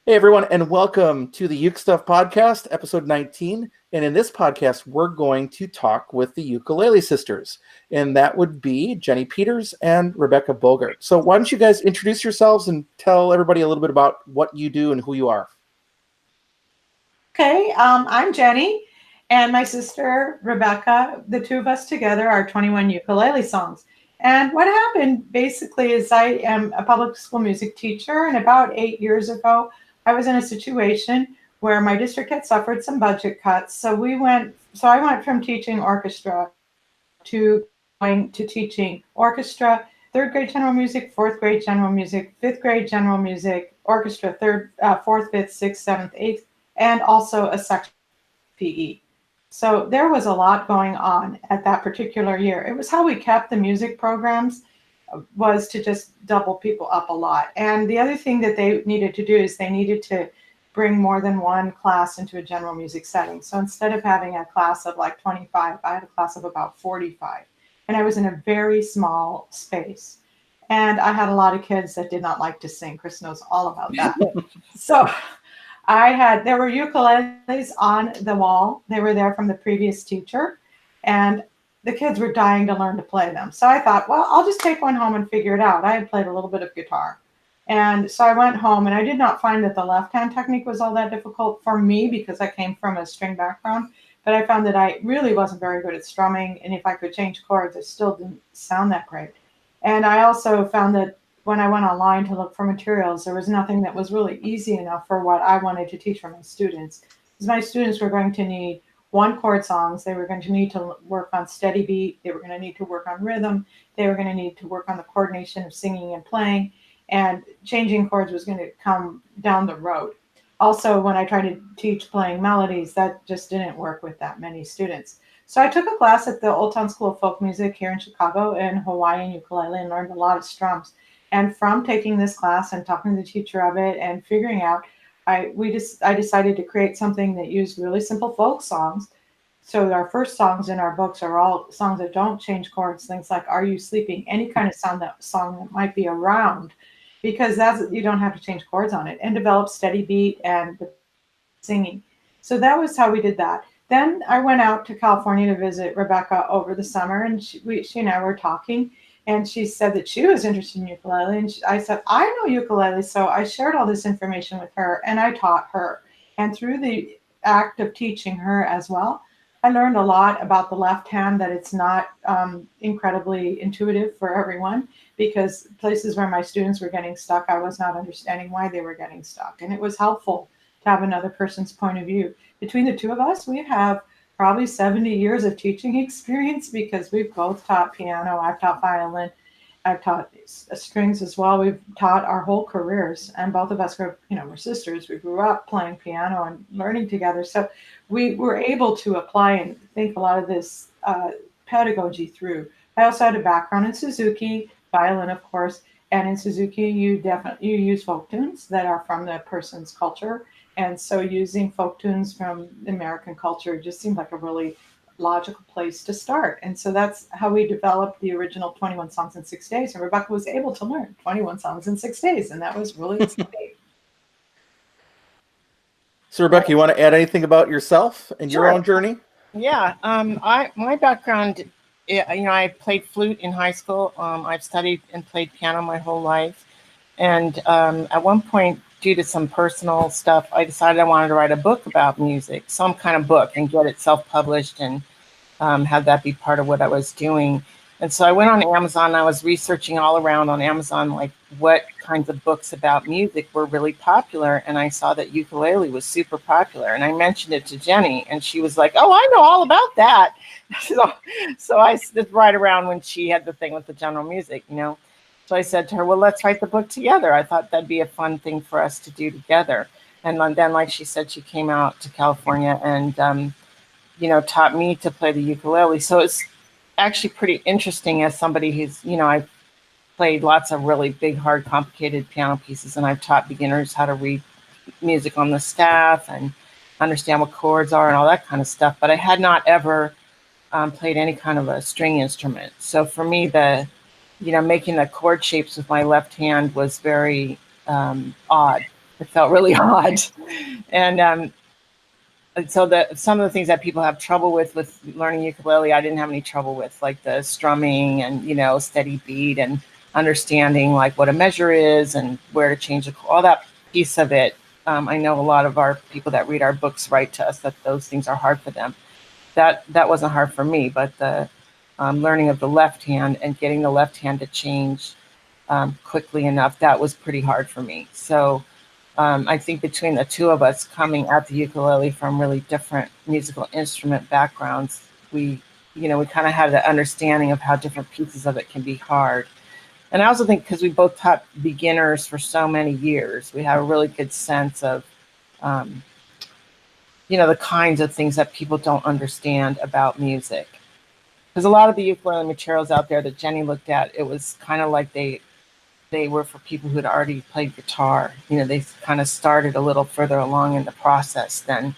Hey, everyone, and welcome to the UkeStuff Podcast, episode 19. And in this podcast, we're going to talk with the Ukulele Sisters, and that would be Jenny Peters and Rebecca Bogart. So why don't you guys introduce yourselves and tell everybody a little bit about what you do and who you are? Okay, I'm Jenny, and my sister, Rebecca. The two of us together are 21 ukulele songs. And what happened basically is I am a public school music teacher, and about 8 years ago, I was in a situation where my district had suffered some budget cuts. So I went from teaching orchestra to going to teaching orchestra, third grade general music, fourth grade general music, fifth grade general music, orchestra, fourth, fifth, sixth, seventh, eighth, and also a section PE. So there was a lot going on at that particular year. It was how we kept the music programs, was to just double people up a lot. And the other thing that they needed to do is they needed to bring more than one class into a general music setting. So instead of having a class of like 25, I had a class of about 45. And I was in a very small space. And I had a lot of kids that did not like to sing. Chris knows all about that. So there were ukuleles on the wall. They were there from the previous teacher. And the kids were dying to learn to play them. So I thought, well, I'll just take one home and figure it out. I had played a little bit of guitar. And so I went home, and I did not find that the left hand technique was all that difficult for me because I came from a string background. But I found that I really wasn't very good at strumming. And if I could change chords, it still didn't sound that great. And I also found that when I went online to look for materials, there was nothing that was really easy enough for what I wanted to teach for my students. Because my students were going to need one chord songs. They were going to need to work on steady beat. They were going to need to work on rhythm. They were going to need to work on the coordination of singing and playing. And changing chords was going to come down the road. Also, when I tried to teach playing melodies, that just didn't work with that many students. So I took a class at the Old Town School of Folk Music here in Chicago in Hawaiian ukulele and learned a lot of strums. And from taking this class and talking to the teacher of it and figuring out, I decided to create something that used really simple folk songs. So our first songs in our books are all songs that don't change chords, things like "Are You Sleeping?" Any kind of song that might be around, because you don't have to change chords on it, and develop steady beat and singing. So that was how we did that. Then I went out to California to visit Rebecca over the summer, and she and I were talking. And she said that she was interested in ukulele. And I said, I know ukulele. So I shared all this information with her and I taught her. And through the act of teaching her as well, I learned a lot about the left hand, that it's not incredibly intuitive for everyone, because places where my students were getting stuck, I was not understanding why they were getting stuck. And it was helpful to have another person's point of view. Between the two of us, we have probably 70 years of teaching experience, because we've both taught piano. I've taught violin. I've taught strings as well. We've taught our whole careers, and both of us we're sisters. We grew up playing piano and learning together. So we were able to apply and think a lot of this pedagogy through. I also had a background in Suzuki, violin, of course, and in Suzuki, you use folk tunes that are from the person's culture. And so using folk tunes from American culture just seemed like a really logical place to start. And so that's how we developed the original 21 songs in 6 days. And Rebecca was able to learn 21 songs in 6 days. And that was really exciting. So, Rebecca, you want to add anything about yourself and your own journey? Yeah. My background, I played flute in high school. I've studied and played piano my whole life. And at one point, due to some personal stuff, I decided I wanted to write a book about music, some kind of book, and get it self-published and have that be part of what I was doing. And so I went on Amazon. I was researching all around on Amazon, like what kinds of books about music were really popular. And I saw that ukulele was super popular. And I mentioned it to Jenny, and she was like, "Oh, I know all about that." So I stood right around when she had the thing with the general music, So I said to her, well, let's write the book together. I thought that'd be a fun thing for us to do together. And then, like she said, she came out to California and, taught me to play the ukulele. So it's actually pretty interesting as somebody who's, I've played lots of really big, hard, complicated piano pieces, and I've taught beginners how to read music on the staff and understand what chords are and all that kind of stuff. But I had not ever played any kind of a string instrument. So for me, making the chord shapes with my left hand was very odd. It felt really odd. And so some of the things that people have trouble with learning ukulele, I didn't have any trouble with, like the strumming and, steady beat and understanding like what a measure is and where to change all that piece of it. I know a lot of our people that read our books write to us that those things are hard for them. That wasn't hard for me, but the learning of the left hand and getting the left hand to change quickly enough, that was pretty hard for me. So I think between the two of us coming at the ukulele from really different musical instrument backgrounds, we kind of had the understanding of how different pieces of it can be hard. And I also think because we both taught beginners for so many years, we have a really good sense of, the kinds of things that people don't understand about music. Because a lot of the ukulele materials out there that Jenny looked at, it was kind of like they were for people who had already played guitar. They kind of started a little further along in the process than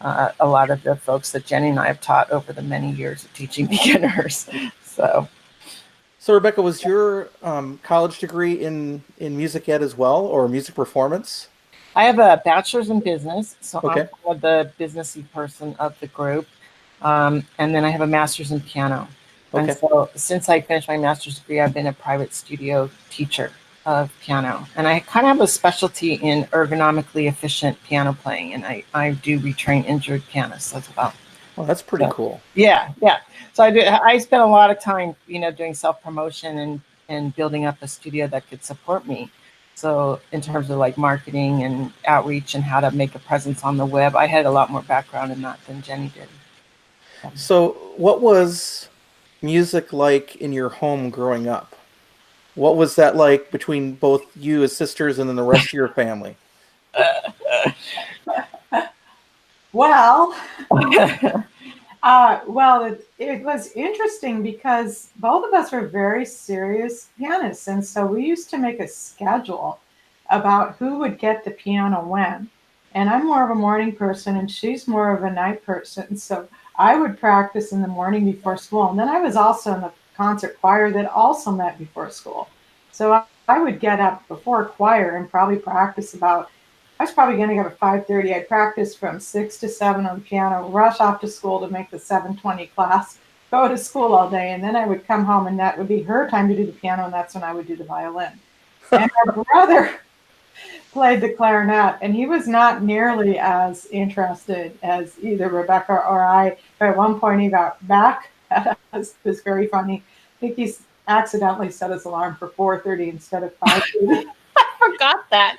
a lot of the folks that Jenny and I have taught over the many years of teaching beginners. So Rebecca, was your college degree in music ed as well, or music performance? I have a bachelor's in business, so Okay. I'm kind of the businessy person of the group. And then I have a master's in piano. Okay. And so since I finished my master's degree, I've been a private studio teacher of piano. And I kind of have a specialty in ergonomically efficient piano playing. And I do retrain injured pianists as well. Well, that's pretty cool. Yeah. So I spent a lot of time, doing self-promotion and building up a studio that could support me. So in terms of like marketing and outreach and how to make a presence on the web, I had a lot more background in that than Jenny did. So what was music like in your home growing up? What was that like between both you as sisters and then the rest of your family? Well, it was interesting because both of us were very serious pianists. And so we used to make a schedule about who would get the piano when. And I'm more of a morning person and she's more of a night person. So I would practice in the morning before school. And then I was also in the concert choir that also met before school. So I would get up before choir and probably practice I was probably going to go to 5:30. I'd practice from 6 to 7 on the piano, rush off to school to make the 7:20 class, go to school all day, and then I would come home and that would be her time to do the piano, and that's when I would do the violin. And her brother played the clarinet, and he was not nearly as interested as either Rebecca or I. But at one point he got back at us. It was very funny. I think he accidentally set his alarm for 4:30 instead of 5:30. I forgot that.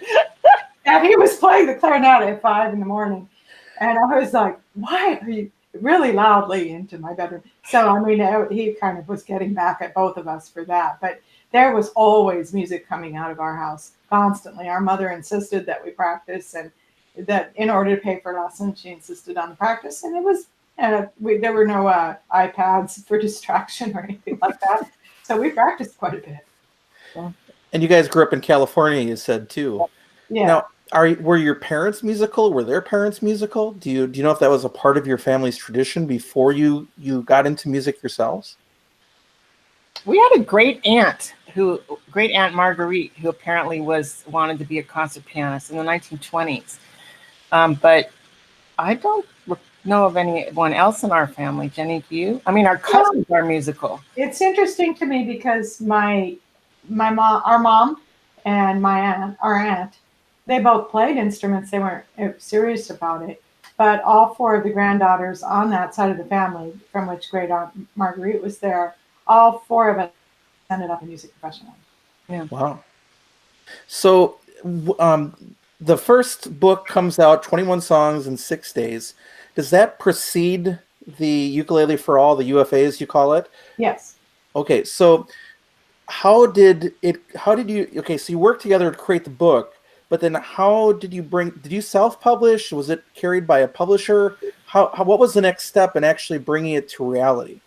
And he was playing the clarinet at 5 in the morning. And I was like, why are you really loudly into my bedroom? So, I mean, he kind of was getting back at both of us for that. But there was always music coming out of our house constantly. Our mother insisted that we practice, and that in order to pay for lessons, she insisted on the practice. And it was, there were no iPads for distraction or anything like that. So we practiced quite a bit. Yeah. And you guys grew up in California, you said, too. Yeah. Now, were your parents musical? Were their parents musical? Do you know if that was a part of your family's tradition before you got into music yourselves? We had a great aunt Marguerite, who apparently wanted to be a concert pianist in the 1920s. But I don't know of anyone else in our family. Jenny, do you? I mean, our cousins are musical. It's interesting to me because our mom and our aunt, they both played instruments. They weren't serious about it. But all four of the granddaughters on that side of the family, from which great aunt Marguerite was there, all four of us ended up in music professionally. Yeah. Wow. So the first book comes out, 21 songs in 6 days. Does that precede the Ukulele for All, the UFA as you call it? Yes. Okay, so so you worked together to create the book, but then did you self-publish? Was it carried by a publisher? What was the next step in actually bringing it to reality?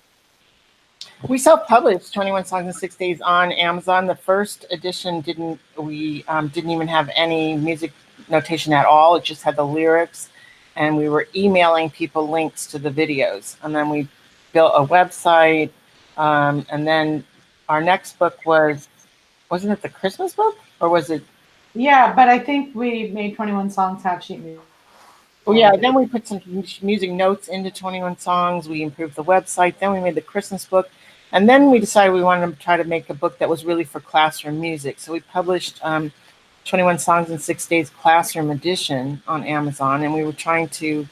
We self-published 21 Songs in 6 Days on Amazon. The first edition didn't even have any music notation at all. It just had the lyrics, and we were emailing people links to the videos. And then we built a website, and then our next book wasn't it the Christmas book, or was it Yeah, but I think we made 21 Songs have sheet music. Well, yeah, then we put some music notes into 21 Songs. We improved the website. Then we made the Christmas book. And then we decided we wanted to try to make a book that was really for classroom music. So we published 21 Songs in 6 Days Classroom Edition on Amazon. And we were trying to,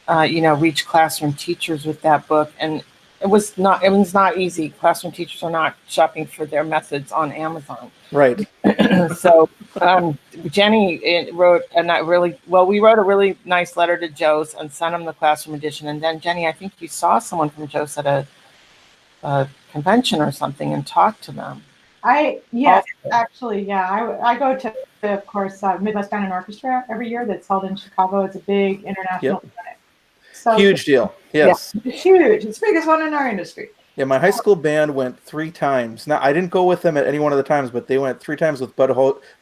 reach classroom teachers with that book. And it was not easy. Classroom teachers are not shopping for their methods on Amazon. Right. So Jenny wrote we wrote a really nice letter to Joe and sent him the classroom edition. And then Jenny, I think you saw someone from Joe's at a convention or something and talked to them. I go to, of course, Midwest Band and Orchestra every year that's held in Chicago. It's a big international event. So huge deal. Yes. Yeah, it's huge. It's the biggest one in our industry. Yeah, my high school band went 3 times. Now, I didn't go with them at any one of the times, but they went 3 times with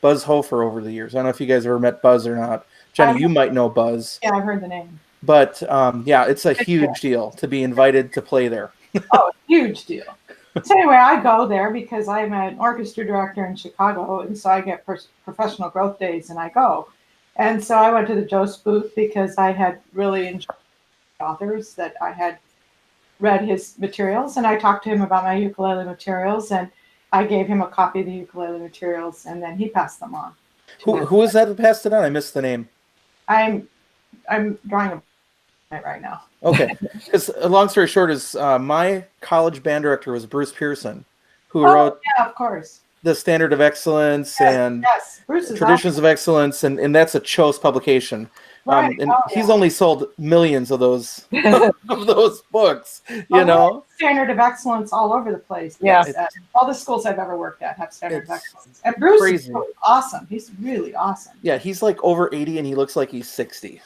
Buzz Hofer over the years. I don't know if you guys ever met Buzz or not. Jenny, you might know Buzz. Yeah, I've heard the name. But, it's a huge deal to be invited to play there. Oh, huge deal. So anyway, I go there because I'm an orchestra director in Chicago, and so I get professional growth days, and I go. And so I went to the Joe's booth because I had really enjoyed authors that I had read his materials, and I talked to him about my ukulele materials, and I gave him a copy of the ukulele materials, and then he passed them on. Who was that that passed it on? I missed the name. I'm drawing a blank right now. Okay, because long story short is my college band director was Bruce Pearson, who wrote of course, the Standard of Excellence and Bruce is Traditions of Excellence, and that's a Chose publication. Right. And he's only sold millions of those of those books, you know. Standard of Excellence all over the place. Yeah. All the schools I've ever worked at have Standard of Excellence. And Bruce is really awesome. He's really awesome. Yeah, he's like over 80 and he looks like he's 60.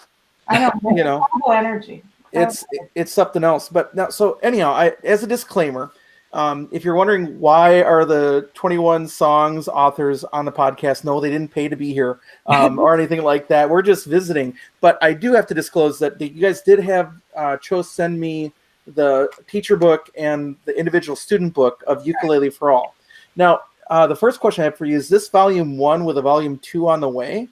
I know. You know, incredible energy. It's something else. But now, so anyhow, as a disclaimer, if you're wondering why are the 21 Songs authors on the podcast, no, they didn't pay to be here or anything like that. We're just visiting. But I do have to disclose that you guys did have Cho send me the teacher book and the individual student book of Ukulele for All. Now, the first question I have for you is this volume 1 with a volume 2 on the way?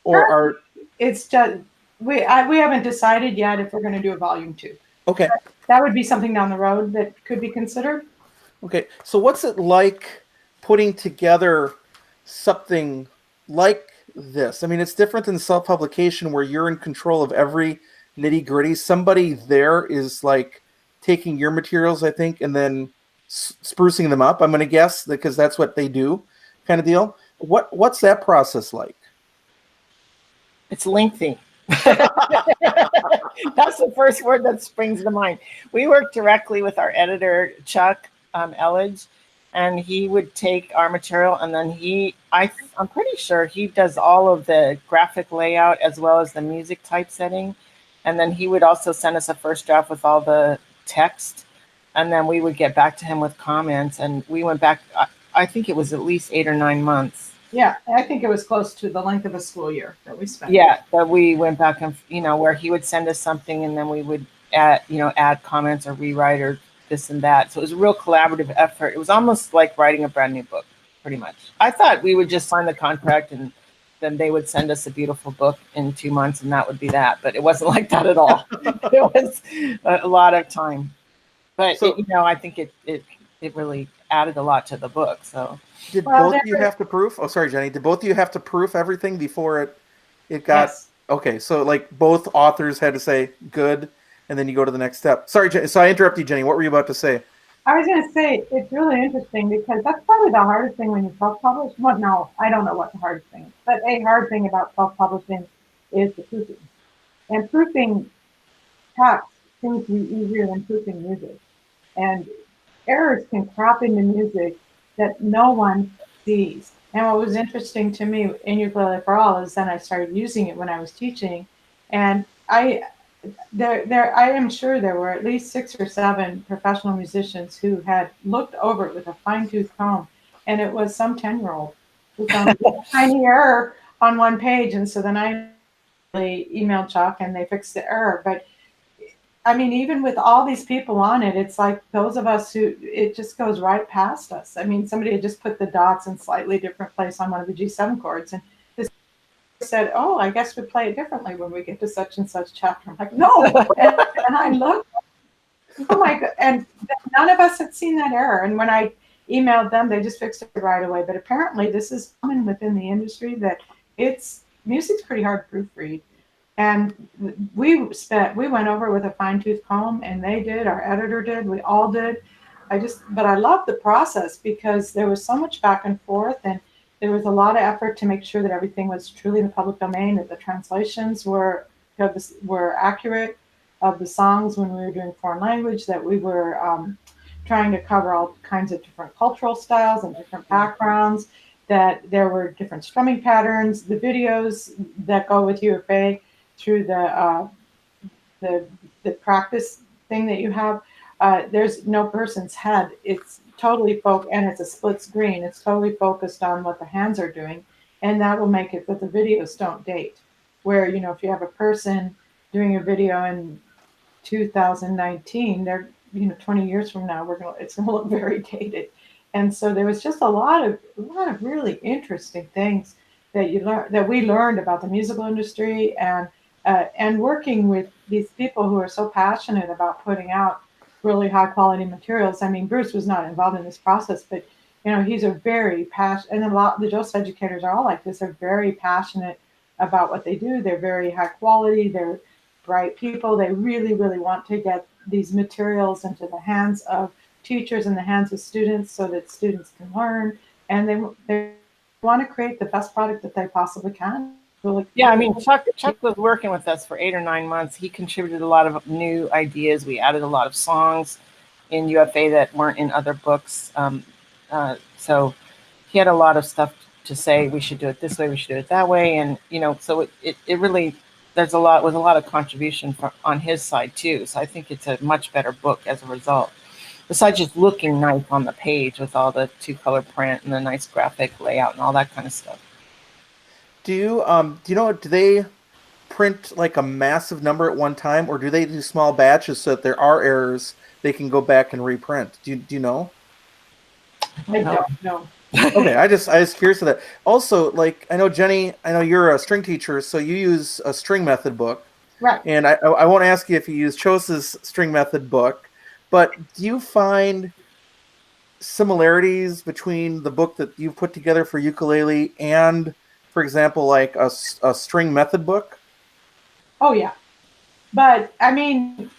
Or it's just we haven't decided yet if we're going to do a volume 2. Okay. That would be something down the road that could be considered. Okay. So what's it like putting together something like this? I mean, it's different than self-publication where you're in control of every nitty-gritty. Somebody there is like taking your materials, I think, and then sprucing them up, I'm going to guess, because that's what they do kind of deal. What's that process like? It's lengthy. That's the first word that springs to mind. We work directly with our editor, Chuck Elledge, and he would take our material and then I'm pretty sure he does all of the graphic layout as well as the music typesetting. And then he would also send us a first draft with all the text. And then we would get back to him with comments. And we went back, I think it was at least 8 or 9 months. Yeah, I think it was close to the length of a school year that we spent. Yeah, that we went back and, where he would send us something and then we would add comments or rewrite or this and that. So it was a real collaborative effort. It was almost like writing a brand new book, pretty much. I thought we would just sign the contract and then they would send us a beautiful book in 2 months and that would be that. But it wasn't like that at all. It was a lot of time. But, I think it really added a lot to the book, so... Did both of you have to proof? Oh, sorry, Jenny. Did both of you have to proof everything before it got... Yes. Okay, so like both authors had to say good, and then you go to the next step. Sorry, Jenny. So I interrupted you, Jenny. What were you about to say? I was going to say, it's really interesting because that's probably the hardest thing when you self-publish. Well, no, I don't know what the hardest thing is. But a hard thing about self-publishing is the proofing. And proofing text seems to be easier than proofing music. And errors can crop into music that no one sees. And what was interesting to me in Ukulele for All is then I started using it when I was teaching. And I am sure there were at least 6 or 7 professional musicians who had looked over it with a fine-tooth comb. And it was some 10-year-old who found a tiny error on one page. And so then I emailed Chuck and they fixed the error. But I mean, even with all these people on it, it's like those of us who, it just goes right past us. I mean, somebody had just put the dots in slightly different place on one of the G7 chords, and said, "Oh, I guess we play it differently when we get to such and such chapter." I'm like, "No," and I looked. Oh my god! And none of us had seen that error. And when I emailed them, they just fixed it right away. But apparently, this is common within the industry that music's pretty hard to proofread. And we went over with a fine tooth comb, and they did. Our editor did. We all did. But I love the process because there was so much back and forth, and there was a lot of effort to make sure that everything was truly in the public domain, that the translations were accurate of the songs when we were doing foreign language, that we were trying to cover all kinds of different cultural styles and different backgrounds, that there were different strumming patterns, the videos that go with UFA through the practice thing that you have. There's no person's head. It's totally and it's a split screen. It's totally focused on what the hands are doing, and that will make it that the videos don't date. Where, if you have a person doing a video in 2019, they're 20 years from now it's gonna look very dated. And so there was just a lot of really interesting things that we learned about the musical industry, and working with these people who are so passionate about putting out really high quality materials. I mean, Bruce was not involved in this process, but he's a very passionate, and a lot of the JOS educators are all like this. They're very passionate about what they do. They're very high quality. They're bright people. They really, really want to get these materials into the hands of teachers and the hands of students so that students can learn, and they want to create the best product that they possibly can. Yeah, I mean, Chuck was working with us for 8 or 9 months. He contributed a lot of new ideas. We added a lot of songs in UFA that weren't in other books. So he had a lot of stuff to say. We should do it this way. We should do it that way. And so it really was a lot of contribution on his side too. So I think it's a much better book as a result. Besides just looking nice on the page with all the 2-color print and the nice graphic layout and all that kind of stuff. Do they print like a massive number at one time, or do they do small batches so that there are errors they can go back and reprint? Do you know? I don't know. Okay, I was curious of that. Also, like, I know Jenny, you're a string teacher, so you use a string method book. Right. And I won't ask you if you use Chos's string method book, but do you find similarities between the book that you've put together for ukulele and, for example, like a string method book? Oh, yeah. But, I mean,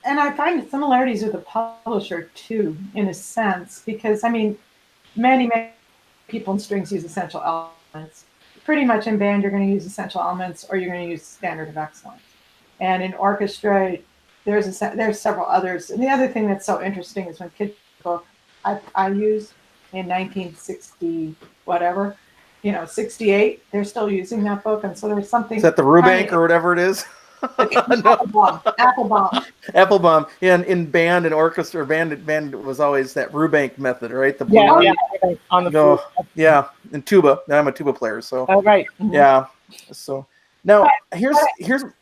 and I find similarities with the publisher, too, in a sense, because, I mean, many people in strings use essential elements. Pretty much in band, you're going to use essential elements, or you're going to use standard of excellence. And in orchestra, there's several others. And the other thing that's so interesting is when kids book I used in 1960 whatever, 68, they're still using that book. And so there's something. Is that the Rubank or whatever it is? Applebaum. Yeah, in band and orchestra, band was always that Rubank method, right? The on the flute. Yeah, and tuba. I'm a tuba player, so. Oh, right. Mm-hmm. Yeah. So now here's.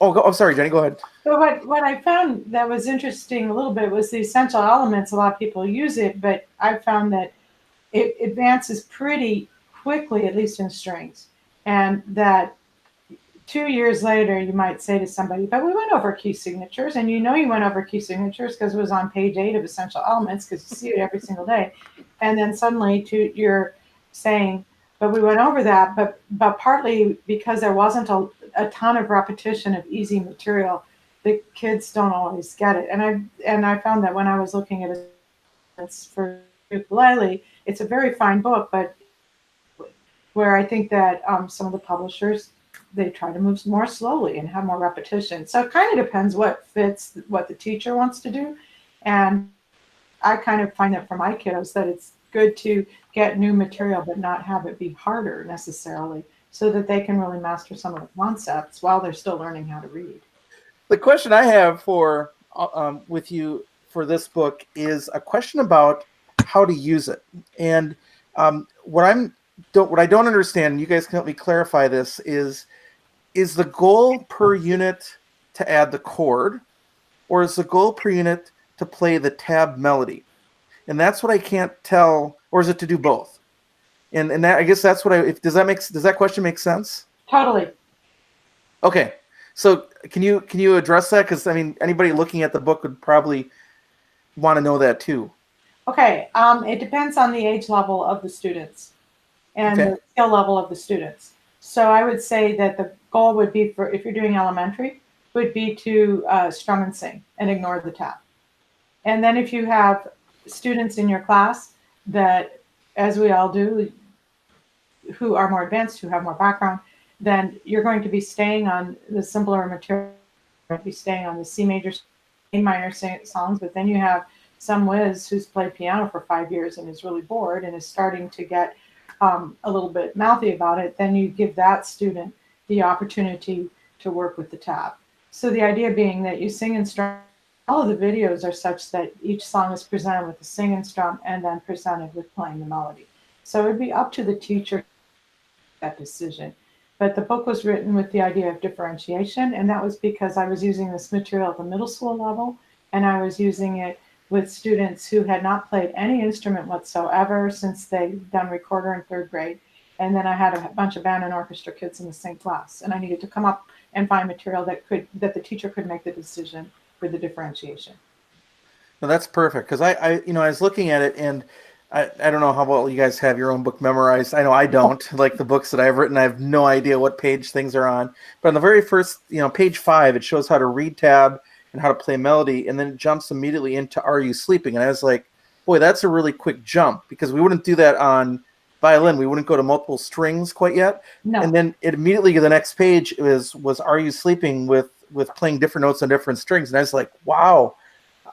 I'm sorry, Jenny. Go ahead. So what I found that was interesting a little bit was the essential elements. A lot of people use it, but I found that it advances pretty quickly, at least in strings, and that 2 years later, you might say to somebody, but we went over key signatures, and you went over key signatures because it was on page 8 of Essential Elements, because you see it every single day. And then suddenly you're saying, but we went over that, but partly because there wasn't a ton of repetition of easy material, the kids don't always get it. And I found that when I was looking at it for ukulele, it's a very fine book, but where I think that some of the publishers, they try to move more slowly and have more repetition. So it kind of depends what fits what the teacher wants to do. And I kind of find that for my kiddos that it's good to get new material but not have it be harder necessarily, so that they can really master some of the concepts while they're still learning how to read. The question I have for with you for this book is a question about how to use it. And what I don't understand, and you guys can help me clarify this, is the goal per unit to add the chord, or is the goal per unit to play the tab melody? And that's what I can't tell, or is it to do both? And that, I guess that's what does that question make sense? Totally. Okay. So can you address that? Because I mean, anybody looking at the book would probably want to know that too. Okay. It depends on the age level of the students and Okay. the skill level of the students. So I would say that the goal would be for, if you're doing elementary, would be to strum and sing and ignore the tap. And then if you have students in your class that, as we all do, who are more advanced, who have more background, then you're going to be staying on the simpler material, you're going to be staying on the C major, A minor songs, but then you have some whiz who's played piano for 5 years and is really bored and is starting to get a little bit mouthy about it, then you give that student the opportunity to work with the tab. So the idea being that you sing and strum. All of the videos are such that each song is presented with a sing and strum and then presented with playing the melody. So it would be up to the teacher to make that decision. But the book was written with the idea of differentiation, and that was because I was using this material at the middle school level, and I was using it with students who had not played any instrument whatsoever since they'd done recorder in 3rd grade. And then I had a bunch of band and orchestra kids in the same class, and I needed to come up and find material that the teacher could make the decision for the differentiation. No, that's perfect because I was looking at it and I don't know how well you guys have your own book memorized. I know I don't. Like the books that I've written, I have no idea what page things are on. But on the very first, page 5, it shows how to read tab and how to play melody, and then it jumps immediately into "Are You Sleeping?" And I was like, boy, that's a really quick jump because we wouldn't do that on violin. We wouldn't go to multiple strings quite yet. No. And then it immediately the next page was "Are You Sleeping?" with playing different notes on different strings, and I was like, wow,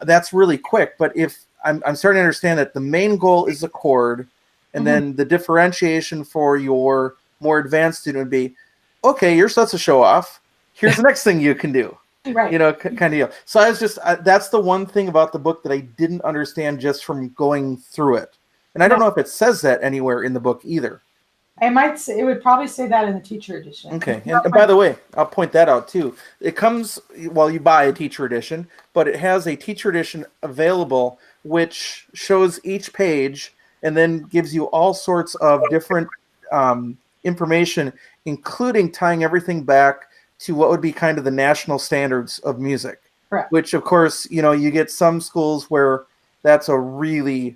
that's really quick. But if I'm starting to understand that the main goal is the chord, and then the differentiation for your more advanced student would be, okay, you're such a show off. Here's the next thing you can do. Right. Kind of deal. So I was just that's the one thing about the book that I didn't understand just from going through it, and I don't know if it says that anywhere in the book either. It would probably say that in the teacher edition. Okay, and by the way, I'll point that out too. It comes while you buy a teacher edition, but it has a teacher edition available, which shows each page and then gives you all sorts of different information, including tying everything back to what would be kind of the national standards of music. Correct. Which, of course, you get some schools where that's a really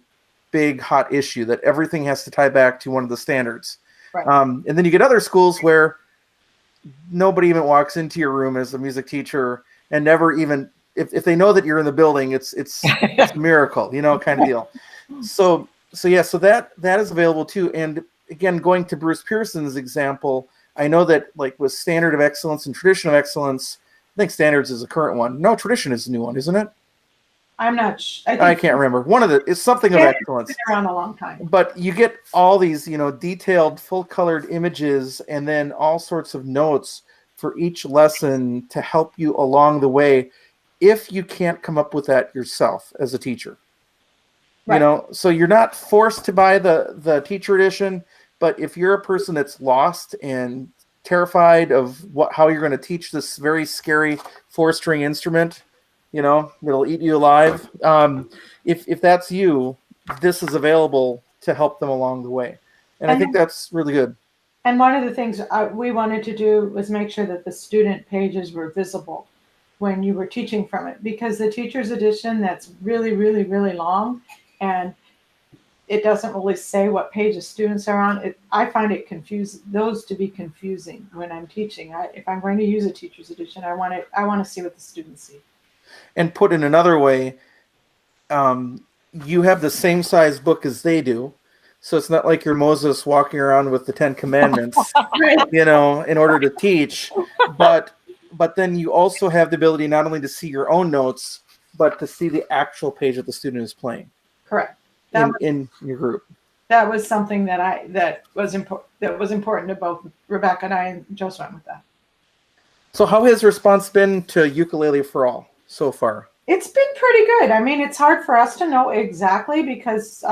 big, hot issue, that everything has to tie back to one of the standards. Right. And then you get other schools where nobody even walks into your room as a music teacher and never even, if they know that you're in the building, it's a miracle, kind of deal. So that is available too. And again, going to Bruce Pearson's example, I know that like with Standard of Excellence and Tradition of Excellence, I think Standards is the current one. No, Tradition is the new one, isn't it? I'm not sure. I can't remember. It's something of excellence. It's been around a long time. But you get all these, detailed, full-colored images and then all sorts of notes for each lesson to help you along the way if you can't come up with that yourself as a teacher. Right. So you're not forced to buy the teacher edition, but if you're a person that's lost and terrified of how you're going to teach this very scary 4-string instrument, it'll eat you alive. If that's you, this is available to help them along the way. And I think that's really good. And one of the things we wanted to do was make sure that the student pages were visible when you were teaching from it, because the teacher's edition, that's really, really, really long, and it doesn't really say what page the students are on. I find those to be confusing when I'm teaching. If I'm going to use a teacher's edition, I want to see what the students see. And put in another way, you have the same size book as they do. So it's not like you're Moses walking around with the 10 Commandments, in order to teach. But then you also have the ability not only to see your own notes, but to see the actual page that the student is playing. Correct. In your group. That was something that was important to both Rebecca and I, and Joseph went with that. So how has response been to Ukulele for All so far? It's been pretty good. I mean, it's hard for us to know exactly because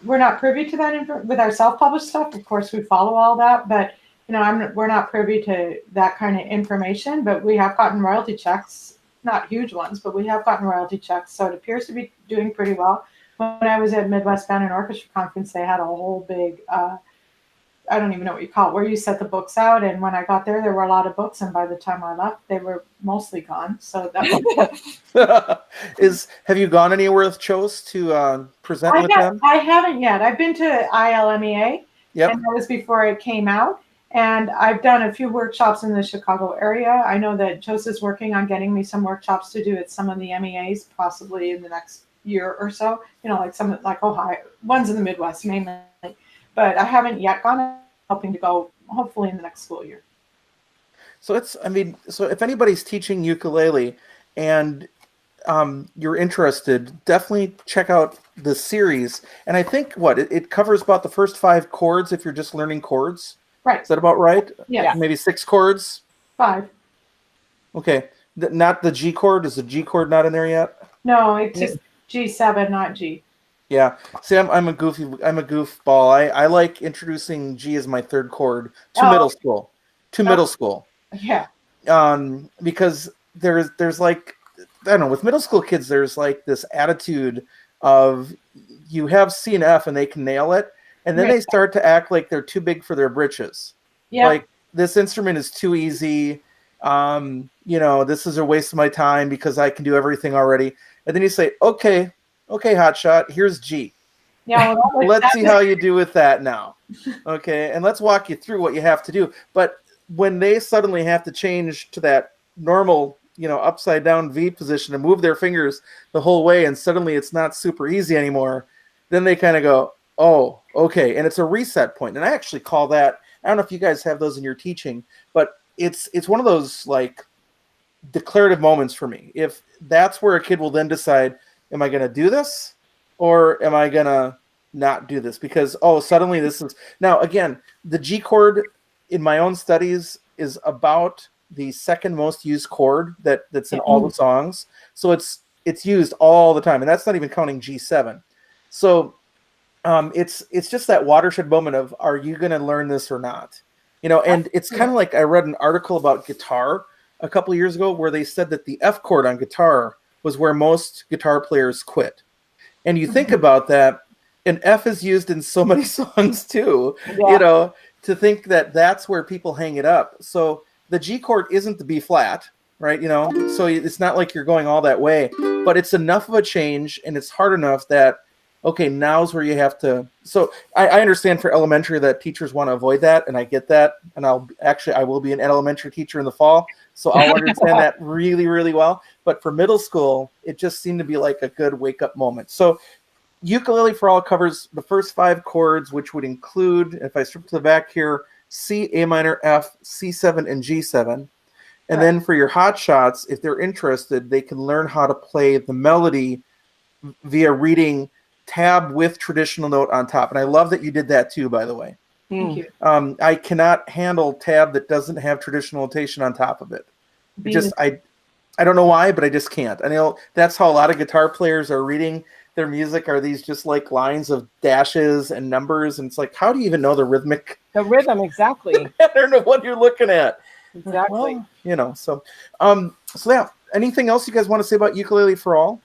we're not privy to that with our self-published stuff. Of course, we follow all that, but we're not privy to that kind of information. But we have gotten royalty checks, not huge ones, but we have gotten royalty checks. So it appears to be doing pretty well. When I was at Midwest Band and Orchestra Conference, they had a whole big I don't even know what you call it, where you set the books out. And when I got there were a lot of books. And by the time I left, they were mostly gone. So that Have you gone anywhere with Chose to present with them? I haven't yet. I've been to ILMEA, Yep. and that was before it came out. And I've done a few workshops in the Chicago area. I know that Chose is working on getting me some workshops to do at some of the MEAs, possibly in the next year or so. Like some like Ohio, ones in the Midwest mainly. But I haven't yet gone. I'm hoping to go hopefully in the next school year. So if anybody's teaching ukulele and you're interested, definitely check out the series. And I think it covers about the first 5 chords if you're just learning chords. Right. Is that about right? Yeah. Maybe 6 chords? 5. Okay. Not the G chord? Is the G chord not in there yet? No, it's just G7, not G. Yeah. See, I'm a goofball. I like introducing G as my 3rd chord to middle school. Middle school. Yeah. Because there's like, I don't know, with middle school kids, there's like this attitude of you have C and F and they can nail it. And then they start to act like they're too big for their britches. Yeah. Like, this instrument is too easy. This is a waste of my time because I can do everything already. And then you say, okay, hotshot, here's G. Yeah. Let's see how you do with that now. Okay. And let's walk you through what you have to do. But when they suddenly have to change to that normal, upside down V position and move their fingers the whole way, and suddenly it's not super easy anymore, then they kind of go, oh, okay. And it's a reset point. And I actually call that, I don't know if you guys have those in your teaching, but it's one of those like declarative moments for me. If that's where a kid will then decide, am I going to do this or am I going to not do this? Because, suddenly this is, now again, the G chord in my own studies is about the 2nd most used chord that's in all the songs. So it's used all the time. And that's not even counting G7. So it's just that watershed moment of, are you going to learn this or not? And it's kind of like, I read an article about guitar a couple of years ago where they said that the F chord on guitar was where most guitar players quit. And you think about that, and F is used in so many songs too, to think that that's where people hang it up. So the G chord isn't the B flat, right? So it's not like you're going all that way, but it's enough of a change and it's hard enough that, okay, now's where you have to. So I understand for elementary that teachers want to avoid that, and I get that. And I will be an elementary teacher in the fall, so I'll understand that really, really well. But for middle school, it just seemed to be like a good wake-up moment. So Ukulele for All covers the first 5 chords, which would include, if I strip to the back here, C, A minor, F, C7, and G7. And then for your hot shots, if they're interested, they can learn how to play the melody via reading tab with traditional note on top. And I love that you did that too, by the way. Thank you. I cannot handle tab that doesn't have traditional notation on top of it. I don't know why, but I just can't. I know that's how a lot of guitar players are reading their music, are these just like lines of dashes and numbers. And it's like, how do you even know the rhythm, exactly. I don't know what you're looking at. Exactly. Well, so yeah. Anything else you guys want to say about Ukulele for All?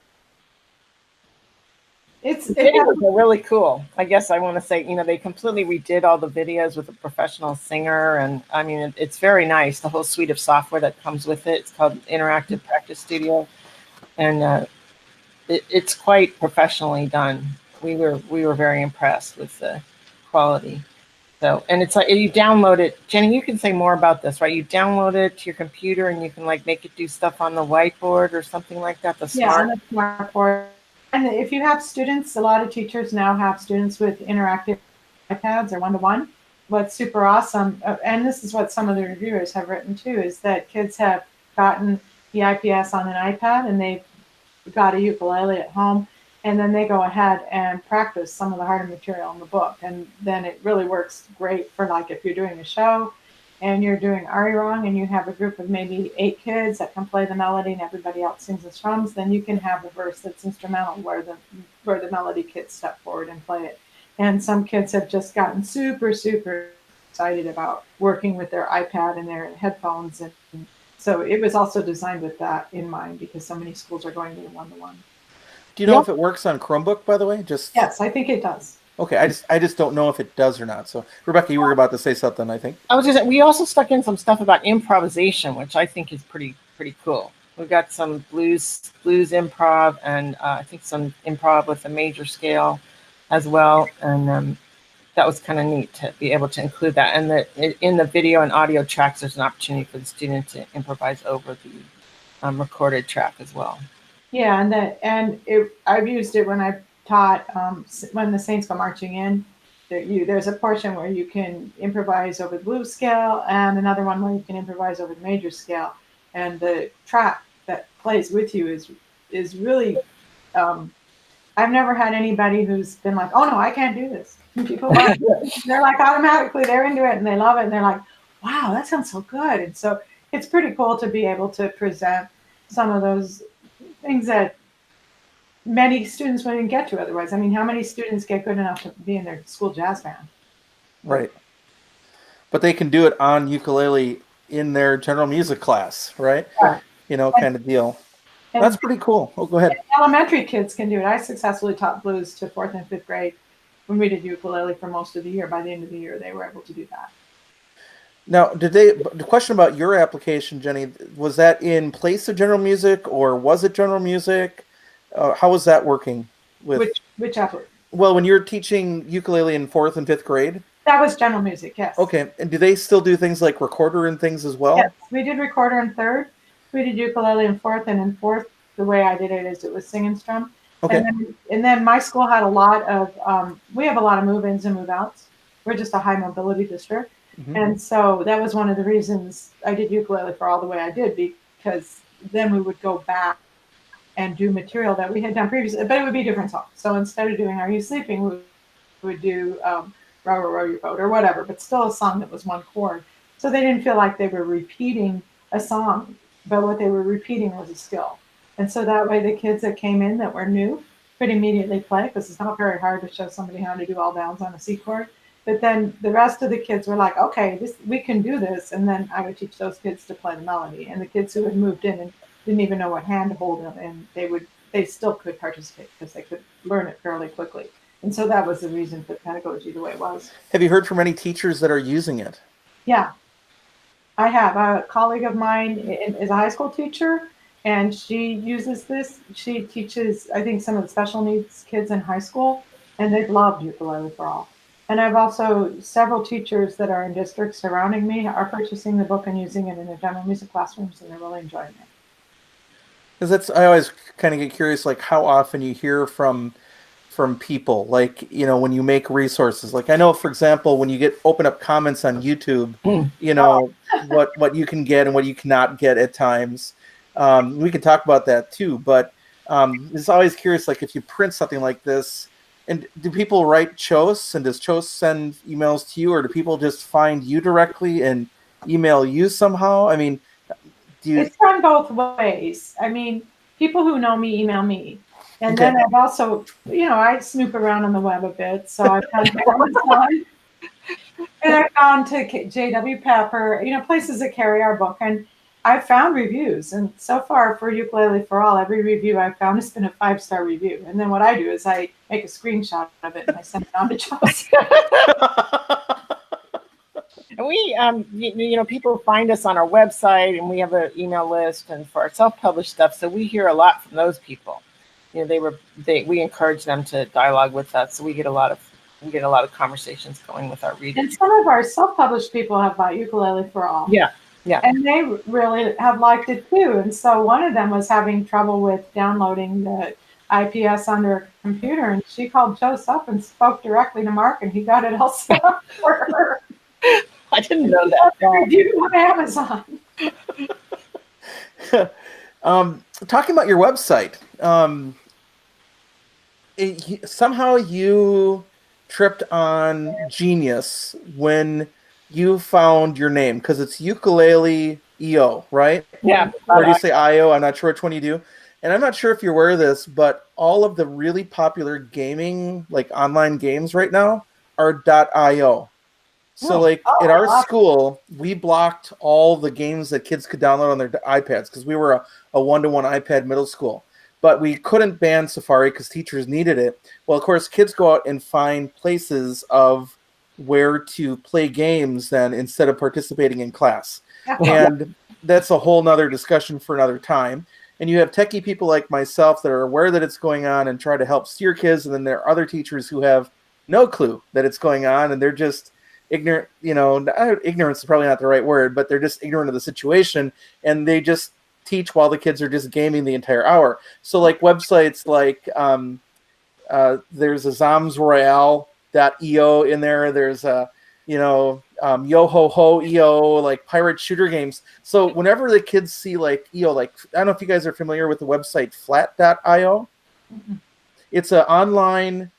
Videos are really cool. I guess I want to say, they completely redid all the videos with a professional singer. And I mean, it's very nice. The whole suite of software that comes with it. It's called Interactive Practice Studio. And it's quite professionally done. We were very impressed with the quality. So, and it's like, you download it. Jenny, you can say more about this, right? You download it to your computer and you can like make it do stuff on the whiteboard or something like that. On the smartboard. And if you have students, a lot of teachers now have students with interactive iPads or one-to-one. What's super awesome, and this is what some of the reviewers have written too, is that kids have gotten the IPS on an iPad and they've got a ukulele at home, and then they go ahead and practice some of the harder material in the book. And then it really works great for like if you're doing a show and you're doing Ari Wrong and you have a group of maybe 8 kids that can play the melody and everybody else sings the strums, then you can have a verse that's instrumental where the melody kids step forward and play it. And some kids have just gotten super, super excited about working with their iPad and their headphones. And so it was also designed with that in mind because so many schools are going to the one-to-one. Do you know if it works on Chromebook, by the way? Yes, I think it does. Okay, I just don't know if it does or not. So, Rebecca, you were about to say something, I think. I was just we also stuck in some stuff about improvisation, which I think is pretty cool. We've got some blues improv, and I think some improv with a major scale as well, and that was kind of neat to be able to include that. And in the video and audio tracks, there's an opportunity for the student to improvise over the recorded track as well. Yeah, I've used it when I taught when the Saints go marching in. There's a portion where you can improvise over the blues scale, and another one where you can improvise over the major scale. And the track that plays with you is really. I've never had anybody who's been like, "Oh no, I can't do this." And people like they're like automatically they're into it and they love it and they're like, "Wow, that sounds so good." And so it's pretty cool to be able to present some of those things that many students wouldn't get to otherwise. I mean, how many students get good enough to be in their school jazz band? Right. But they can do it on ukulele in their general music class, right? Yeah. You know, kind of deal. That's pretty cool. Oh, go ahead. Elementary kids can do it. I successfully taught blues to 4th and 5th grade when we did ukulele for most of the year. By the end of the year, they were able to do that. Now, the question about your application, Jenny, was that in place of general music or was it general music? How was that working? Which effort? Well, when you're teaching ukulele in 4th and 5th grade? That was general music, yes. Okay. And do they still do things like recorder and things as well? Yes, we did recorder in 3rd. We did ukulele in 4th, and in 4th, the way I did it is it was sing and strum. Okay. And then my school had a lot of, we have a lot of move-ins and move-outs. We're just a high mobility district. Mm-hmm. And so that was one of the reasons I did ukulele for all the way I did, because then we would go back and do material that we had done previously, but it would be different songs. So instead of doing Are You Sleeping, we would do Row, Row, Row Your Boat or whatever, but still a song that was one chord. So they didn't feel like they were repeating a song, but what they were repeating was a skill. And so that way the kids that came in that were new could immediately play, because it's not very hard to show somebody how to do all downs on a C chord. But then the rest of the kids were like, okay, we can do this. And then I would teach those kids to play the melody. And the kids who had moved in and didn't even know what hand to hold them, and they still could participate because they could learn it fairly quickly. And so that was the reason for the pedagogy the way it was. Have you heard from any teachers that are using it? Yeah, I have. A colleague of mine is a high school teacher, and she uses this. She teaches, I think, some of the special needs kids in high school, and they've loved Ukulele for All. And I've also, several teachers that are in districts surrounding me are purchasing the book and using it in their general music classrooms, and they're really enjoying it. Because I always kind of get curious, like how often you hear from people, like, you know, when you make resources. Like I know, for example, when you open up comments on YouTube, you know, what you can get and what you cannot get at times. We can talk about that too, but it's always curious, like if you print something like this, and do people write Chose, and does Chose send emails to you, or do people just find you directly and email you somehow? I mean, it's done both ways. I mean, people who know me email me. And then I've also, you know, I snoop around on the web a bit. So I've gone to Amazon, and I've gone to JW Pepper, you know, places that carry our book. And I've found reviews. And so far for Ukulele for All, every review I've found has been a 5-star review. And then what I do is I make a screenshot of it and I send it on to Chelsea. And we, you know, people find us on our website, and we have an email list, and for our self-published stuff. So we hear a lot from those people. You know, we encourage them to dialogue with us, so we get a lot of conversations going with our readers. And some of our self-published people have bought Ukulele for All. Yeah. And they really have liked it too. And so one of them was having trouble with downloading the IPS on their computer, and she called Chose up and spoke directly to Mark, and he got it all set up for her. I didn't know that. Review on Amazon. Talking about your website, somehow you tripped on Genius when you found your name, because it's Ukulele EO, right? Yeah. Or do you say IO? I'm not sure which one you do. And I'm not sure if you're aware of this, but all of the really popular gaming, like online games right now, are .io. So at our school, we blocked all the games that kids could download on their iPads, because we were a one-to-one iPad middle school. but we couldn't ban Safari because teachers needed it. Well, of course, kids go out and find places of where to play games then instead of participating in class. And that's a whole nother discussion for another time. And you have techie people like myself that are aware that it's going on and try to help steer kids. And then there are other teachers who have no clue that it's going on, and they're just ignorant. Ignorance is probably not the right word, but they're just ignorant of the situation, and they just teach while the kids are just gaming the entire hour. So like websites like there's a zomsroyale.io in there. There's a Yo-ho-ho.io, like pirate shooter games. So whenever the kids see like EO, like I don't know if you guys are familiar with the website flat.io. Mm-hmm. It's an online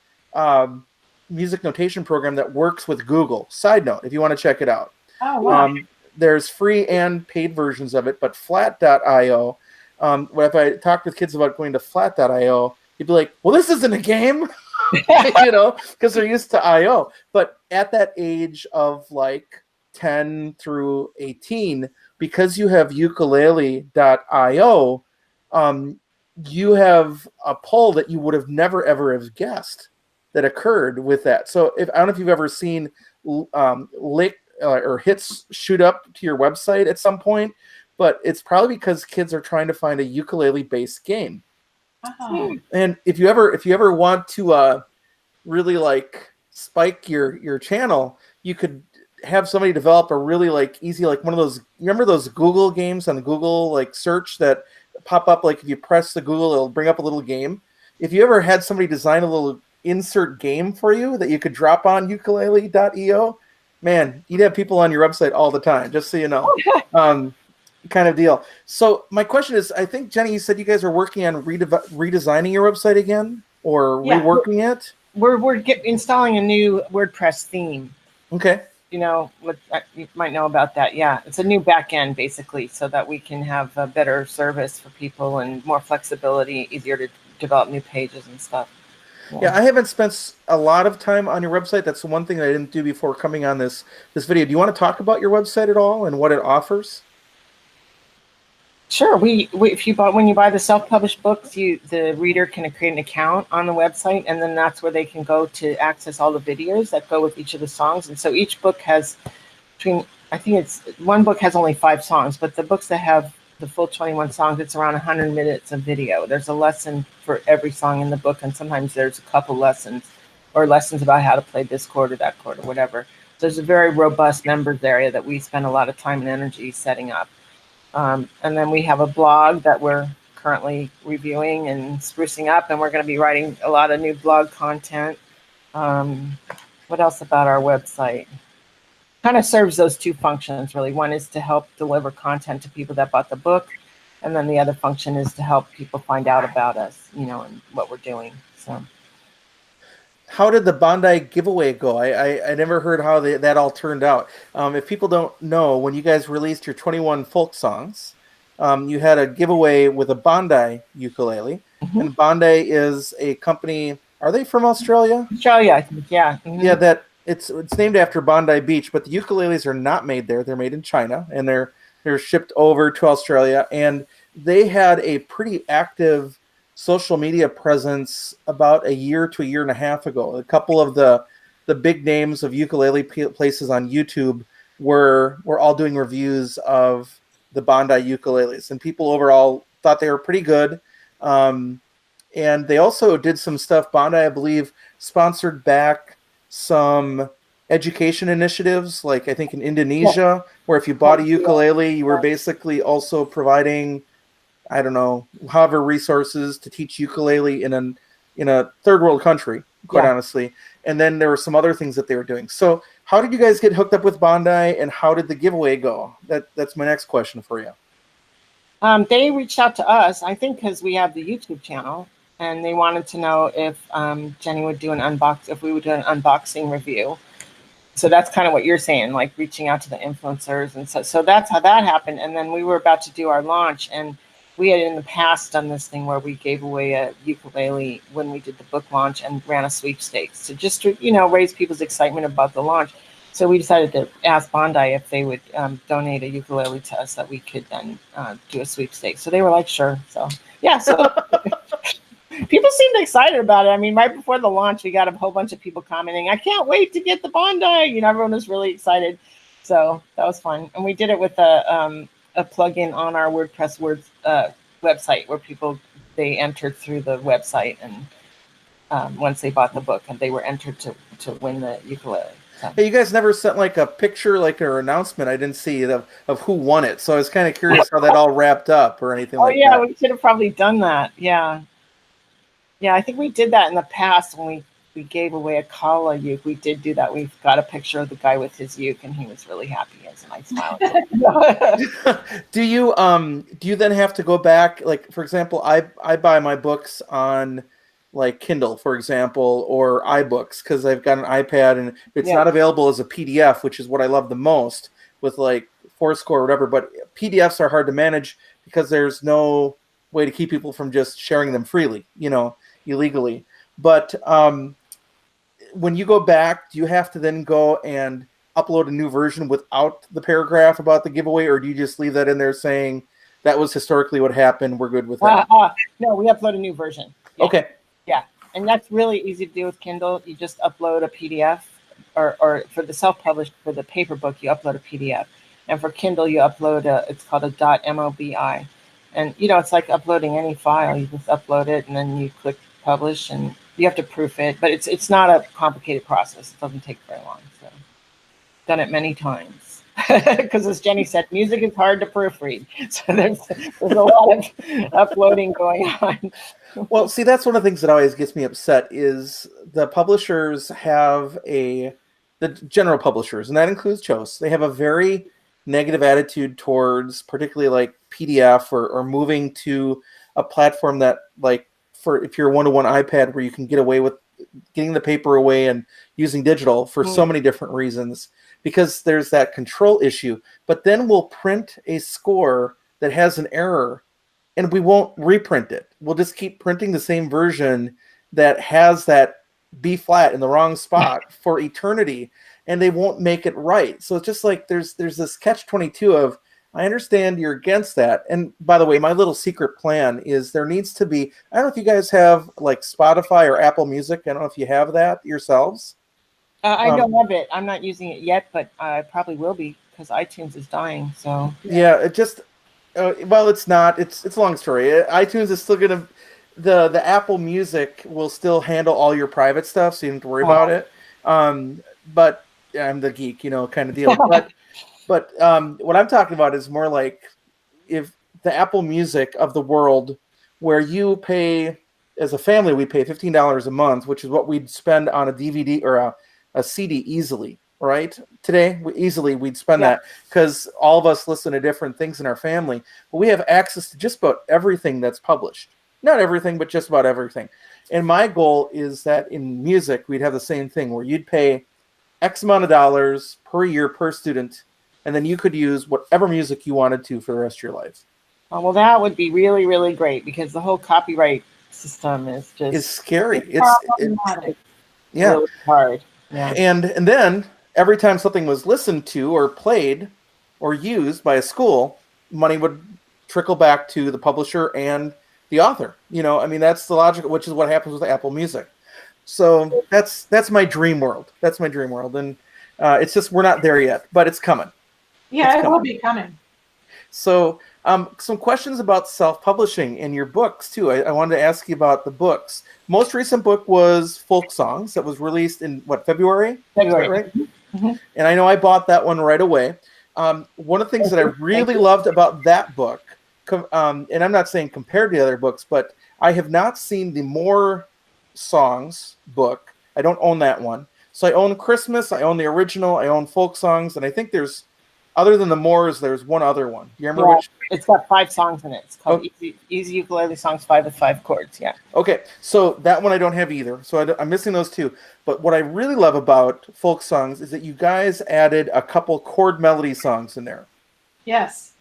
music notation program that works with Google. Side note, if you want to check it out. Oh, wow. There's free and paid versions of it, but flat.io, if I talked with kids about going to flat.io, you'd be like, well, this isn't a game. Because they're used to IO. But at that age of like 10 through 18, because you have ukulele.io, you have a pull that you would have never, ever have guessed that occurred with that. So I don't know if you've ever seen or hits shoot up to your website at some point, but it's probably because kids are trying to find a ukulele-based game. Uh-huh. And if you ever want to really like spike your channel, you could have somebody develop a really like easy, like one of those, remember those Google games on the Google like search that pop up, like if you press the Google, it'll bring up a little game. If you ever had somebody design a little insert game for you that you could drop on ukulele.io, man, you'd have people on your website all the time, just so you know. Kind of deal. So my question is, I think, Jenny, you said you guys are working on redesigning your website again, or reworking it? We're installing a new WordPress theme. Okay. You might know about that. Yeah, it's a new back end, basically, so that we can have a better service for people and more flexibility, easier to develop new pages and stuff. Yeah, I haven't spent a lot of time on your website. That's the one thing that I didn't do before coming on this video. Do you want to talk about your website at all and what it offers? Sure. When you buy the self-published books, the reader can create an account on the website, and then that's where they can go to access all the videos that go with each of the songs. And so each book has one book has only 5 songs, but the books that have the full 21 songs, it's around 100 minutes of video. There's a lesson for every song in the book, and sometimes there's a couple lessons about how to play this chord or that chord or whatever. So there's a very robust members area that we spend a lot of time and energy setting up. And then we have a blog that we're currently reviewing and sprucing up, and we're going to be writing a lot of new blog content. What else about our website? Kind of serves those two functions, really. One is to help deliver content to people that bought the book, and then the other function is to help people find out about us, and what we're doing. So, how did the Bondi giveaway go? I never heard how that all turned out. If people don't know, when you guys released your 21 folk songs, you had a giveaway with a Bondi ukulele. Mm-hmm. And Bondi is a company. Are they from Australia? Australia, I think. Yeah. Mm-hmm. Yeah, it's named after Bondi Beach, but the ukuleles are not made there. They're made in China, and they're shipped over to Australia. And they had a pretty active social media presence about a year to a year and a half ago. A couple of the big names of ukulele places on YouTube were all doing reviews of the Bondi ukuleles, and people overall thought they were pretty good. And they also did some stuff. Bondi, I believe, sponsored back some education initiatives, like I think in Indonesia, where if you bought a ukulele, you were basically also providing, I don't know, however resources to teach ukulele in a third world country, quite honestly. And then there were some other things that they were doing. So how did you guys get hooked up with Bondi, and how did the giveaway go? That's my next question for you. They reached out to us, I think, because we have the YouTube channel, and they wanted to know if Jenny would do if we would do an unboxing review. So that's kind of what you're saying, like reaching out to the influencers. And so that's how that happened. And then we were about to do our launch, and we had in the past done this thing where we gave away a ukulele when we did the book launch and ran a sweepstakes. So just to, raise people's excitement about the launch. So we decided to ask Bondi if they would donate a ukulele to us that we could then do a sweepstakes. So they were like, sure. So, yeah. So people seemed excited about it. I mean, right before the launch, we got a whole bunch of people commenting, "I can't wait to get the Bondi." You know, everyone was really excited. So that was fun, and we did it with a plugin on our WordPress website where they entered through the website, and once they bought the book, and they were entered to win the ukulele. So. Hey, you guys never sent like a picture, like or announcement. I didn't see of who won it, so I was kind of curious how that all wrapped up or anything like that. Oh yeah, we should have probably done that. Yeah, I think we did that in the past when we gave away a Kala uke. We did do that. We got a picture of the guy with his uke, and he was really happy. He has a nice smile. Do you then have to go back? Like, for example, I buy my books on like Kindle, for example, or iBooks because I've got an iPad and it's not available as a PDF, which is what I love the most with like Foursquare or whatever. But PDFs are hard to manage because there's no way to keep people from just sharing them freely, illegally. But when you go back, do you have to then go and upload a new version without the paragraph about the giveaway, or do you just leave that in there saying that was historically what happened, we're good with that? No, we upload a new version. Yeah. Okay. Yeah, and that's really easy to do with Kindle. You just upload a PDF, or for the self-published, for the paper book, you upload a PDF. And for Kindle, you upload it's called a .mobi. And, it's like uploading any file. You just upload it, and then you click publish, and you have to proof it. But it's not a complicated process. It doesn't take very long. So done it many times. Because as Jenny said, music is hard to proofread. So there's a lot of uploading going on. Well, see, that's one of the things that always gets me upset is the publishers have the general publishers, and that includes Chose. They have a very negative attitude towards particularly like PDF or moving to a platform that like if you're a one-to-one iPad where you can get away with getting the paper away and using digital for so many different reasons, because there's that control issue. But then we'll print a score that has an error and we won't reprint it. We'll just keep printing the same version that has that B flat in the wrong spot for eternity, and they won't make it right. So it's just like there's this catch-22 of, I understand you're against that. And by the way, my little secret plan is there needs to be, I don't know if you guys have like Spotify or Apple Music. I don't know if you have that yourselves. I don't have it. I'm not using it yet, but I probably will be because iTunes is dying. So yeah, it just well, it's not. It's a long story. iTunes is still gonna the Apple Music will still handle all your private stuff, so you don't have to worry about it. But yeah, I'm the geek, kind of deal. But what I'm talking about is more like if the Apple Music of the world, where you pay as a family, we pay $15 a month, which is what we'd spend on a DVD or a CD easily, right? Today, we'd spend that because all of us listen to different things in our family. But we have access to just about everything that's published. Not everything, but just about everything. And my goal is that in music, we'd have the same thing where you'd pay X amount of dollars per year per student, and then you could use whatever music you wanted to for the rest of your life. Oh, well, that would be really, really great because the whole copyright system is scary. It's really hard. Yeah. And then every time something was listened to or played or used by a school, money would trickle back to the publisher and the author. That's the logic, which is what happens with Apple Music. So that's my dream world. That's my dream world. And it's just we're not there yet, but it's coming. Yeah, it will be coming. So some questions about self-publishing in your books, too. I wanted to ask you about the books. Most recent book was Folk Songs that was released in, February? February. Right? Mm-hmm. And I know I bought that one right away. One of the things that I really loved about that book, and I'm not saying compared to the other books, but I have not seen the More Songs book. I don't own that one. So I own Christmas, I own the original, I own Folk Songs, and I think there's, other than the Moors, there's one other one. Do you remember which? It's got 5 songs in it. It's called Easy Ukulele Songs 5 with 5 chords. Yeah. Okay, so that one I don't have either. So I'm missing those two. But what I really love about Folk Songs is that you guys added a couple chord melody songs in there. Yes.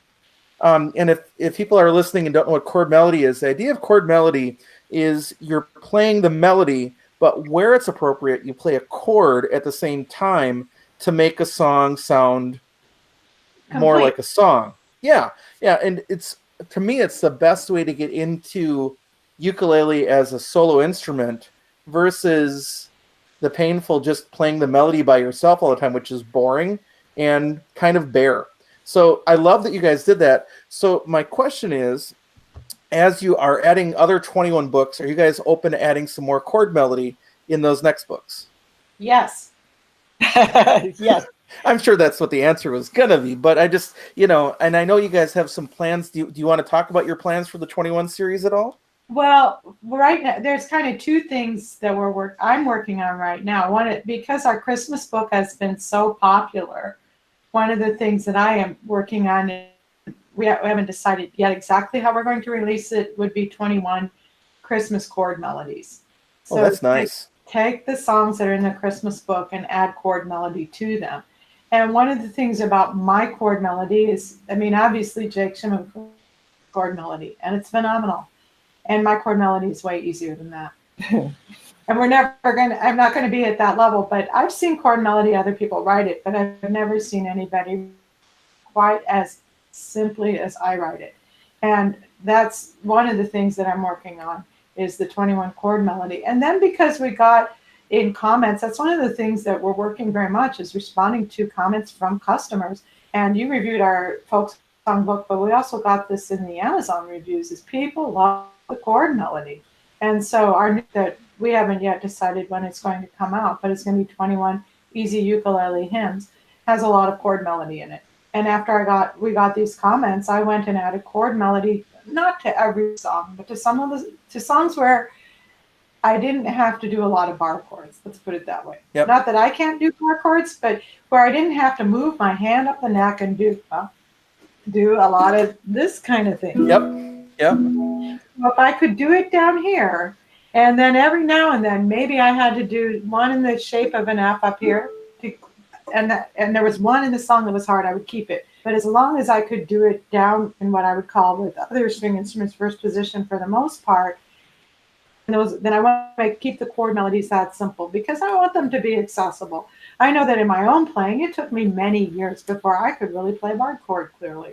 And if people are listening and don't know what chord melody is, the idea of chord melody is you're playing the melody, but where it's appropriate, you play a chord at the same time to make a song sound more like a song. Yeah. And to me, it's the best way to get into ukulele as a solo instrument versus the painful just playing the melody by yourself all the time, which is boring and kind of bare. So I love that you guys did that. So my question is, as you are adding other 21 books, are you guys open to adding some more chord melody in those next books? Yes. Yes. I'm sure that's what the answer was going to be, but I just, and I know you guys have some plans. Do you want to talk about your plans for the 21 series at all? Well, right now, there's kind of two things that I'm working on right now. One, because our Christmas book has been so popular, one of the things that I am working on, we haven't decided yet exactly how we're going to release it, would be 21 Christmas chord melodies. So that's nice. Take the songs that are in the Christmas book and add chord melody to them. And one of the things about my chord melody is, obviously Jake Shimon chord melody, and it's phenomenal. And my chord melody is way easier than that. And I'm not going to be at that level, but I've seen chord melody, other people write it, but I've never seen anybody quite as simply as I write it. And that's one of the things that I'm working on, is the 21 chord melody. And then because we got in comments, that's one of the things that we're working very much, is responding to comments from customers. And you reviewed our folk song book, but we also got this in the Amazon reviews, is people love the chord melody. And so that we haven't yet decided when it's going to come out, but it's going to be 21 Easy Ukulele Hymns, has a lot of chord melody in it. And after we got these comments, I went and added chord melody, not to every song, but to songs where I didn't have to do a lot of bar chords. Let's put it that way. Yep. Not that I can't do bar chords, but where I didn't have to move my hand up the neck and do a lot of this kind of thing. Yep. Well, if I could do it down here, and then every now and then, maybe I had to do one in the shape of an F up here, and there was one in the song that was hard, I would keep it. But as long as I could do it down in what I would call, with other string instruments, first position for the most part, then I want to keep the chord melodies that simple, because I want them to be accessible. I know that in my own playing, it took me many years before I could really play bar chord clearly.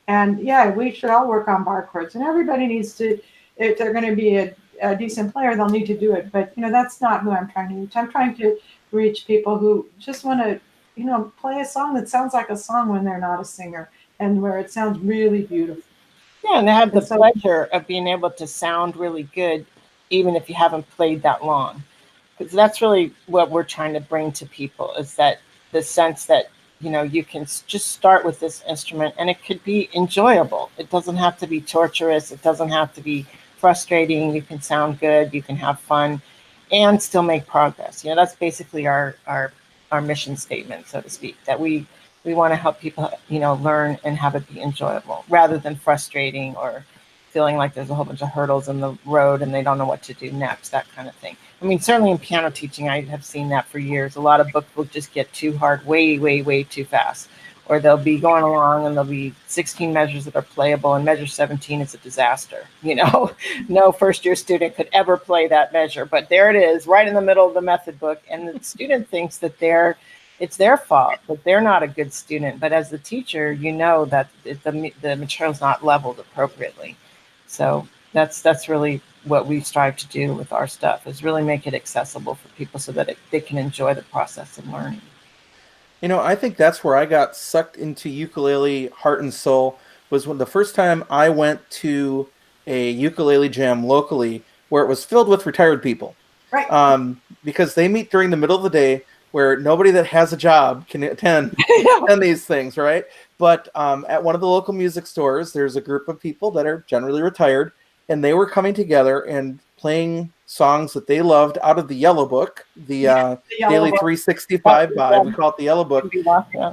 And yeah, we should all work on bar chords, and everybody needs to, if they're going to be a decent player, they'll need to do it. But that's not who I'm trying to reach. I'm trying to reach people who just want to play a song that sounds like a song when they're not a singer, and where it sounds really beautiful. Yeah, and they have the pleasure of being able to sound really good, even if you haven't played that long. Because that's really what we're trying to bring to people, is that the sense that, you can just start with this instrument and it could be enjoyable. It doesn't have to be torturous. It doesn't have to be frustrating. You can sound good. You can have fun and still make progress. That's basically our mission statement, so to speak, that we want to help people, learn and have it be enjoyable rather than frustrating or feeling like there's a whole bunch of hurdles in the road and they don't know what to do next, that kind of thing. Certainly in piano teaching, I have seen that for years. A lot of books will just get too hard, way, way, way too fast. Or they'll be going along and there'll be 16 measures that are playable, and measure 17 is a disaster. No first-year student could ever play that measure, but there it is, right in the middle of the method book, and the student thinks that it's their fault, that they're not a good student. But as the teacher, that the material's not leveled appropriately. So that's really what we strive to do with our stuff, is really make it accessible for people so that they can enjoy the process of learning. I think that's where I got sucked into ukulele heart and soul, was when the first time I went to a ukulele jam locally where it was filled with retired people. Right. Because they meet during the middle of the day, where nobody that has a job can attend these things, right? But at one of the local music stores, there's a group of people that are generally retired, and they were coming together and playing songs that they loved out of the Yellow Book, the Daily 365 by, we call it the Yellow Book,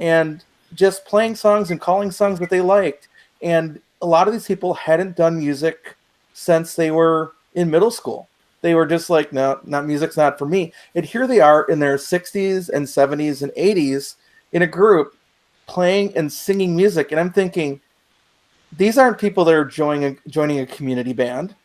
and just playing songs and calling songs that they liked. And a lot of these people hadn't done music since they were in middle school. They were just like, no, music's not for me. And here they are in their 60s and 70s and 80s in a group playing and singing music. And I'm thinking, these aren't people that are joining a community band.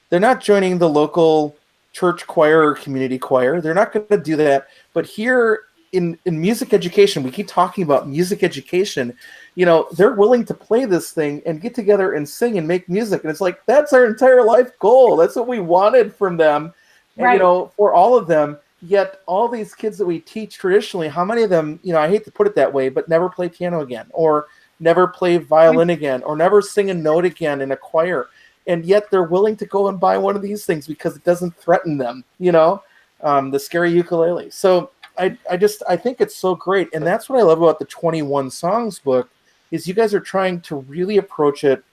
They're not joining the local church choir or community choir. They're not going to do that. But here in music education, we keep talking about music education. You know, they're willing to play this thing and get together and sing and make music. And it's like, that's our entire life goal. That's what we wanted from them. And, Right. you know, for all of them. Yet all these kids that we teach traditionally, how many of them, you know, I hate to put it that way, but never play piano again, or never play violin again, or never sing a note again in a choir. And yet they're willing to go and buy one of these things because it doesn't threaten them, you know, the scary ukulele. So I think it's so great. And that's what I love about the 21 Songs book is you guys are trying to really approach it,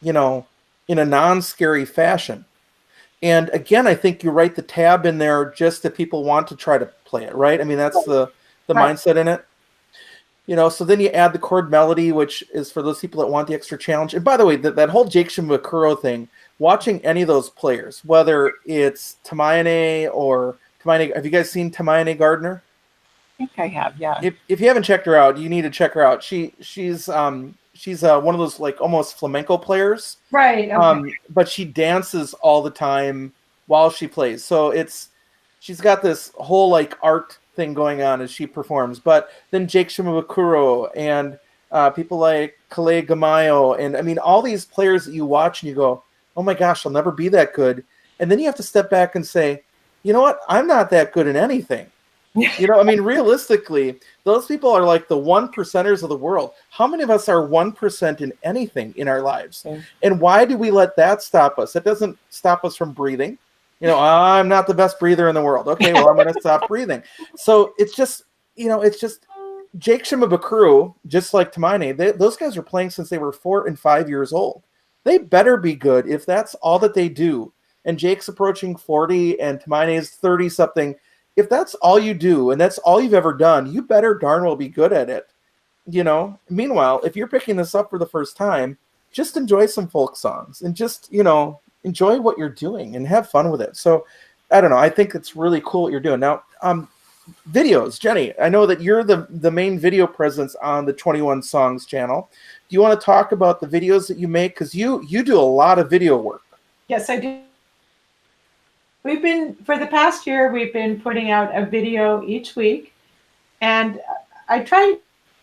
you know, in a non-scary fashion. And again, I think you write the tab in there just that people want to try to play it, right? I mean, that's the Right. mindset in it. You know, so then you add the chord melody, which is for those people that want the extra challenge. And by the way, that whole Jake Shimabukuro thing, watching any of those players, whether it's Tamayane or Tamayane, have you guys seen Tamayane Gardner? I think I have, yeah. If you haven't checked her out, you need to check her out. She's one of those like almost flamenco players. Right. Okay. But she dances all the time while she plays. So she's got this whole like art thing going on as she performs. But then Jake Shimabukuro and people like Kale Gamayo, and I mean all these players that you watch and you go, oh my gosh, I'll never be that good. And then you have to step back and say, you know what? I'm not that good in anything. You know, I mean, realistically, those people are like the 1%ers of the world. How many of us are 1% in anything in our lives? Okay. And why do we let that stop us? It doesn't stop us from breathing. You know, I'm not the best breather in the world. Okay, well, I'm going to stop breathing. So it's just, you know, it's just Jake Shimabukuro, just like Tamayane, those guys are playing since they were 4 and 5 years old. They better be good if that's all that they do. And Jake's approaching 40 and Tamayane is 30-something. If that's all you do and that's all you've ever done, you better darn well be good at it. You know, meanwhile, if you're picking this up for the first time, just enjoy some folk songs and just, you know, enjoy what you're doing and have fun with it. So I don't know. I think it's really cool what you're doing. Now, videos, Jenny, I know that you're the main video presence on the 21 Songs channel. Do you want to talk about the videos that you make? Because you do a lot of video work. Yes, I do. For the past year, we've been putting out a video each week, and I try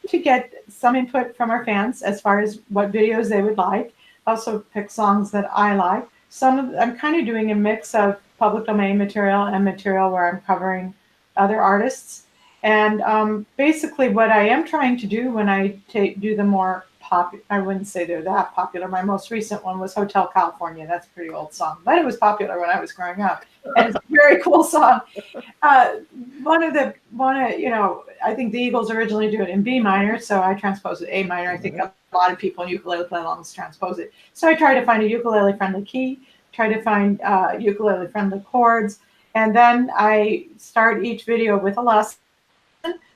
to get some input from our fans as far as what videos they would like. Also pick songs that I like. I'm kind of doing a mix of public domain material and material where I'm covering other artists. And basically what I am trying to do when I do the more popular, I wouldn't say they're that popular. My most recent one was Hotel California. That's a pretty old song, but it was popular when I was growing up. And it's a very cool song. You know, I think the Eagles originally do it in B minor, so I transpose it A minor. I think a lot of people in ukulele play-alongs transpose it. So I try to find a ukulele-friendly key, try to find ukulele-friendly chords, and then I start each video with a lesson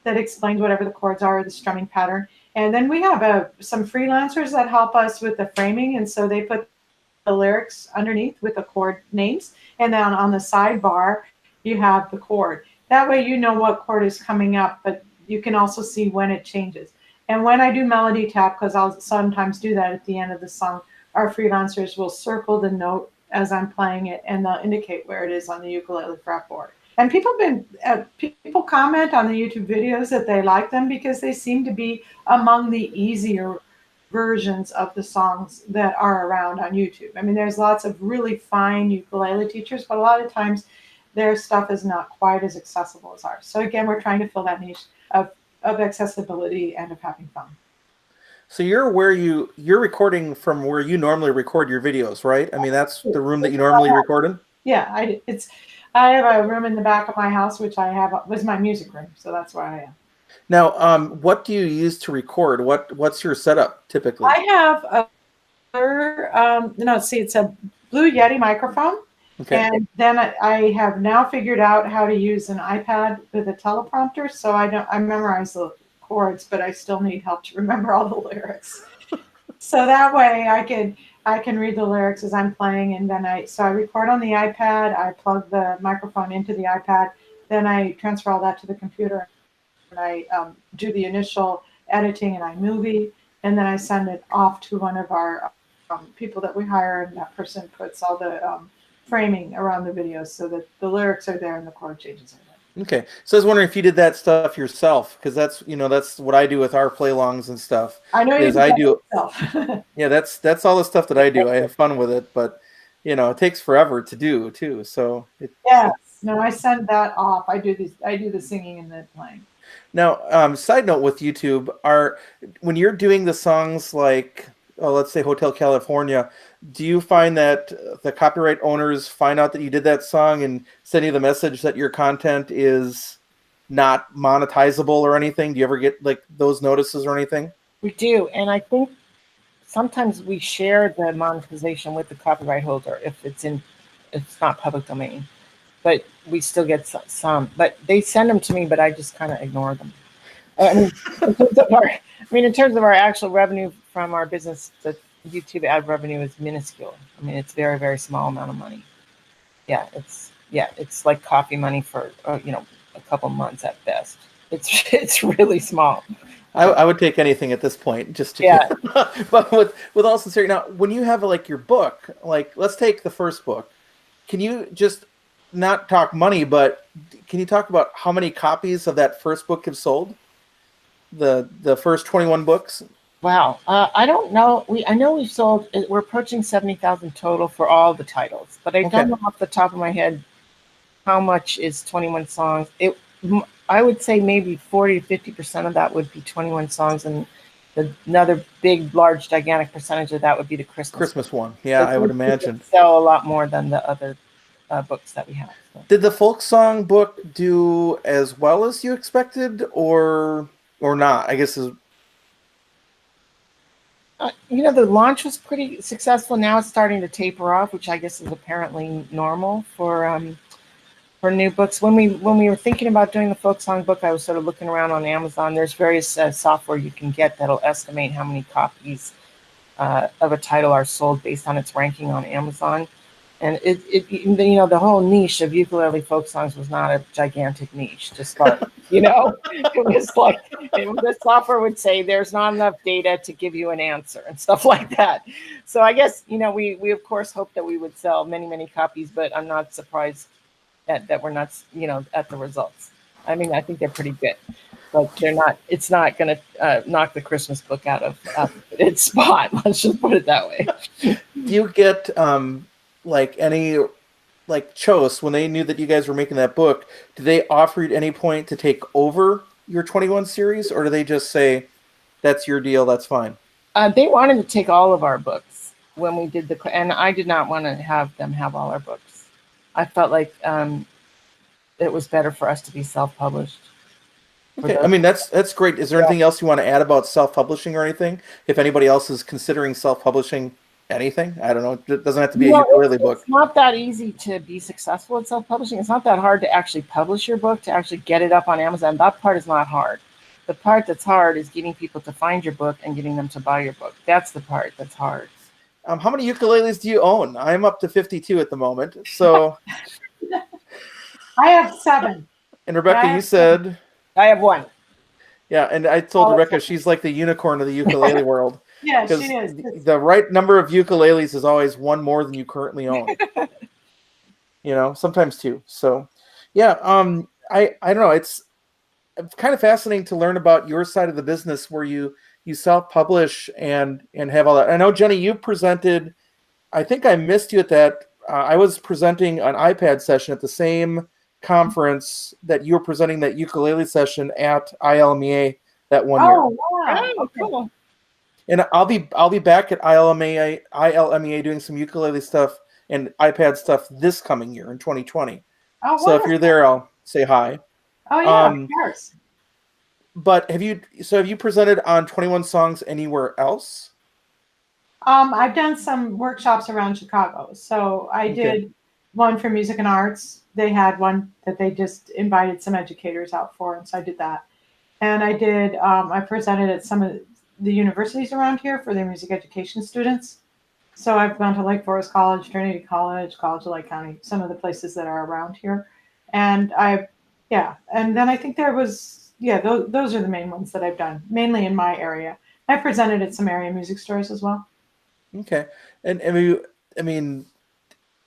that explains whatever the chords are, the strumming pattern. And then we have some freelancers that help us with the framing, and so they put the lyrics underneath with the chord names, and then on the sidebar you have the chord. That way you know what chord is coming up, but you can also see when it changes. And when I do melody tap, because I'll sometimes do that at the end of the song, our freelancers will circle the note as I'm playing it, and they'll indicate where it is on the ukulele fretboard. And people comment on the YouTube videos that they like them because they seem to be among the easier versions of the songs that are around on YouTube. I mean, there's lots of really fine ukulele teachers, but a lot of times their stuff is not quite as accessible as ours. So again, we're trying to fill that niche of accessibility and of having fun. So you're recording from where you normally record your videos, right? I mean, that's the room that you normally record in? Yeah, I have a room in the back of my house, which was my music room. So that's where I am. Now, what do you use to record? What's your setup typically? I have it's a Blue Yeti microphone. Okay. And then I have now figured out how to use an iPad with a teleprompter. So I memorize the chords, but I still need help to remember all the lyrics. So that way I can read the lyrics as I'm playing, and then I record on the iPad. I plug the microphone into the iPad. Then I transfer all that to the computer, and I do the initial editing in iMovie, and then I send it off to one of our people that we hire, and that person puts all the framing around the videos so that the lyrics are there and the chord changes are there. Okay. So I was wondering if you did that stuff yourself, because that's what I do with our play-alongs and stuff. I know you Is do I that do yourself. Yeah, that's all the stuff that I do. I have fun with it, but it takes forever to do too. So Yes. No, I send that off. I do the singing and the playing. now, side note with YouTube, when you're doing the songs like, oh, let's say Hotel California, do you find that the copyright owners find out that you did that song and send you the message that your content is not monetizable or anything? Do you ever get like those notices or anything? We do, and I think sometimes we share the monetization with the copyright holder if it's not public domain, but we still get some. But they send them to me, but I just kind of ignore them. I mean, in terms of our actual revenue from our business, the YouTube ad revenue is minuscule. I mean, it's very, very small amount of money. It's like coffee money for a couple months at best. It's really small. I would take anything at this point, just to. Yeah. But with all sincerity, now when you have like your book, like let's take the first book. Can you just not talk money, but can you talk about how many copies of that first book have sold? The first 21 books. Wow. I don't know. I know we've sold. We're approaching 70,000 total for all the titles, but I don't know off the top of my head how much is 21 songs. I would say maybe 40 to 50% of that would be 21 songs, and another big, large, gigantic percentage of that would be the Christmas one. Yeah, I would imagine. Sell a lot more than the other books that we have. So. Did the folk song book do as well as you expected, or not? I guess is. The launch was pretty successful. Now it's starting to taper off, which I guess is apparently normal for new books. When we were thinking about doing the folk song book, I was sort of looking around on Amazon. There's various software you can get that'll estimate how many copies of a title are sold based on its ranking on Amazon. And the whole niche of ukulele folk songs was not a gigantic niche to start. It was like the software would say there's not enough data to give you an answer and stuff like that. So I guess we of course hoped that we would sell many, many copies, but I'm not surprised that we're not at the results. I mean, I think they're pretty good, but they're not. It's not going to knock the Christmas book out of its spot. Let's just put it that way. Do you get like any Chose, when they knew that you guys were making that book, did they offer you at any point to take over your 21 series, or do they just say that's your deal, that's fine? They wanted to take all of our books when we did and I did not want to have them have all our books. I felt like it was better for us to be self-published. Okay, I mean that's great. Is there anything else you want to add about self-publishing or anything? If anybody else is considering self-publishing anything, I don't know. It doesn't have to be a ukulele book. It's not that easy to be successful at self-publishing. It's not that hard to actually publish your book, to actually get it up on Amazon. That part is not hard. The part that's hard is getting people to find your book and getting them to buy your book. That's the part that's hard. How many ukuleles do you own? I'm up to 52 at the moment. So I have 7. And Rebecca, you said I have 1. Yeah, and I told Rebecca she's like the unicorn of the ukulele world. Yeah, she is. The right number of ukuleles is always one more than you currently own. Sometimes 2. So, yeah, I don't know. It's kind of fascinating to learn about your side of the business where you self-publish and have all that. I know, Jenny, you presented. I think I missed you at that. I was presenting an iPad session at the same conference that you were presenting that ukulele session at ILMEA that one year. Oh, wow. Oh, cool. And I'll be back at ILMEA doing some ukulele stuff and iPad stuff this coming year in 2020. Oh, so if you're there, I'll say hi. Oh yeah, of course. But have you presented on 21 songs anywhere else? I've done some workshops around Chicago. So I did one for music and arts. They had one that they just invited some educators out for, and so I did that. And I did. I presented at some of the universities around here for their music education students. So I've gone to Lake Forest College, Trinity College, College of Lake County, some of the places that are around here. And and then I think there was, those are the main ones that I've done, mainly in my area. I presented at some area music stores as well. Okay. And I mean,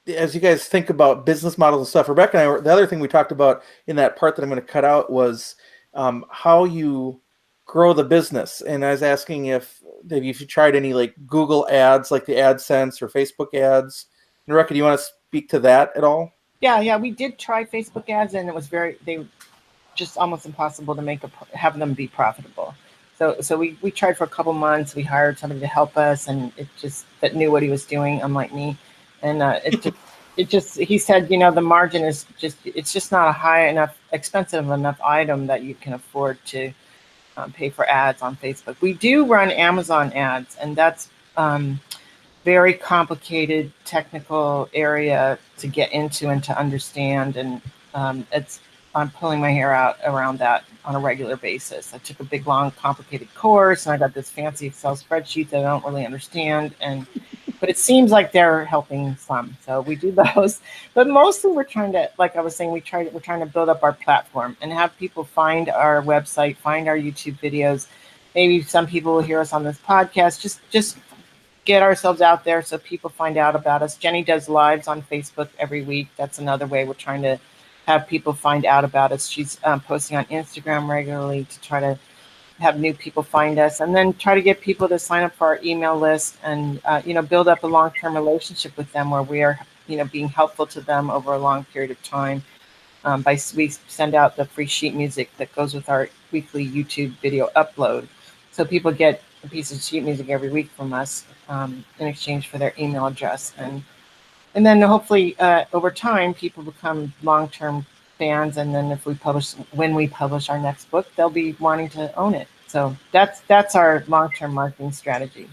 as you guys think about business models and stuff, Rebecca and I, the other thing we talked about in that part that I'm going to cut out was how you grow the business. And I was asking if you tried any like Google ads, like the AdSense or Facebook ads. And Rebecca, do you want to speak to that at all? Yeah, we did try Facebook ads, and it was they just almost impossible to have them be profitable. So we tried for a couple months. We hired somebody to help us, and that knew what he was doing, unlike me. And he said, the margin is it's just not a high enough, expensive enough item that you can afford to pay for ads on Facebook. We do run Amazon ads, and that's very complicated technical area to get into and to understand. And I'm pulling my hair out around that on a regular basis. I took a big, long, complicated course, and I got this fancy Excel spreadsheet that I don't really understand. But it seems like they're helping some. So we do those. But mostly we're trying to, like I was saying, we're trying to build up our platform and have people find our website, find our YouTube videos. Maybe some people will hear us on this podcast. Just get ourselves out there so people find out about us. Jenny does lives on Facebook every week. That's another way we're trying to have people find out about us. She's posting on Instagram regularly to try to have new people find us, and then try to get people to sign up for our email list and build up a long-term relationship with them where we are being helpful to them over a long period of time. We send out the free sheet music that goes with our weekly YouTube video upload, so people get a piece of sheet music every week from us in exchange for their email address, and then hopefully over time people become long-term fans, and then when we publish our next book, they'll be wanting to own it. So that's our long-term marketing strategy.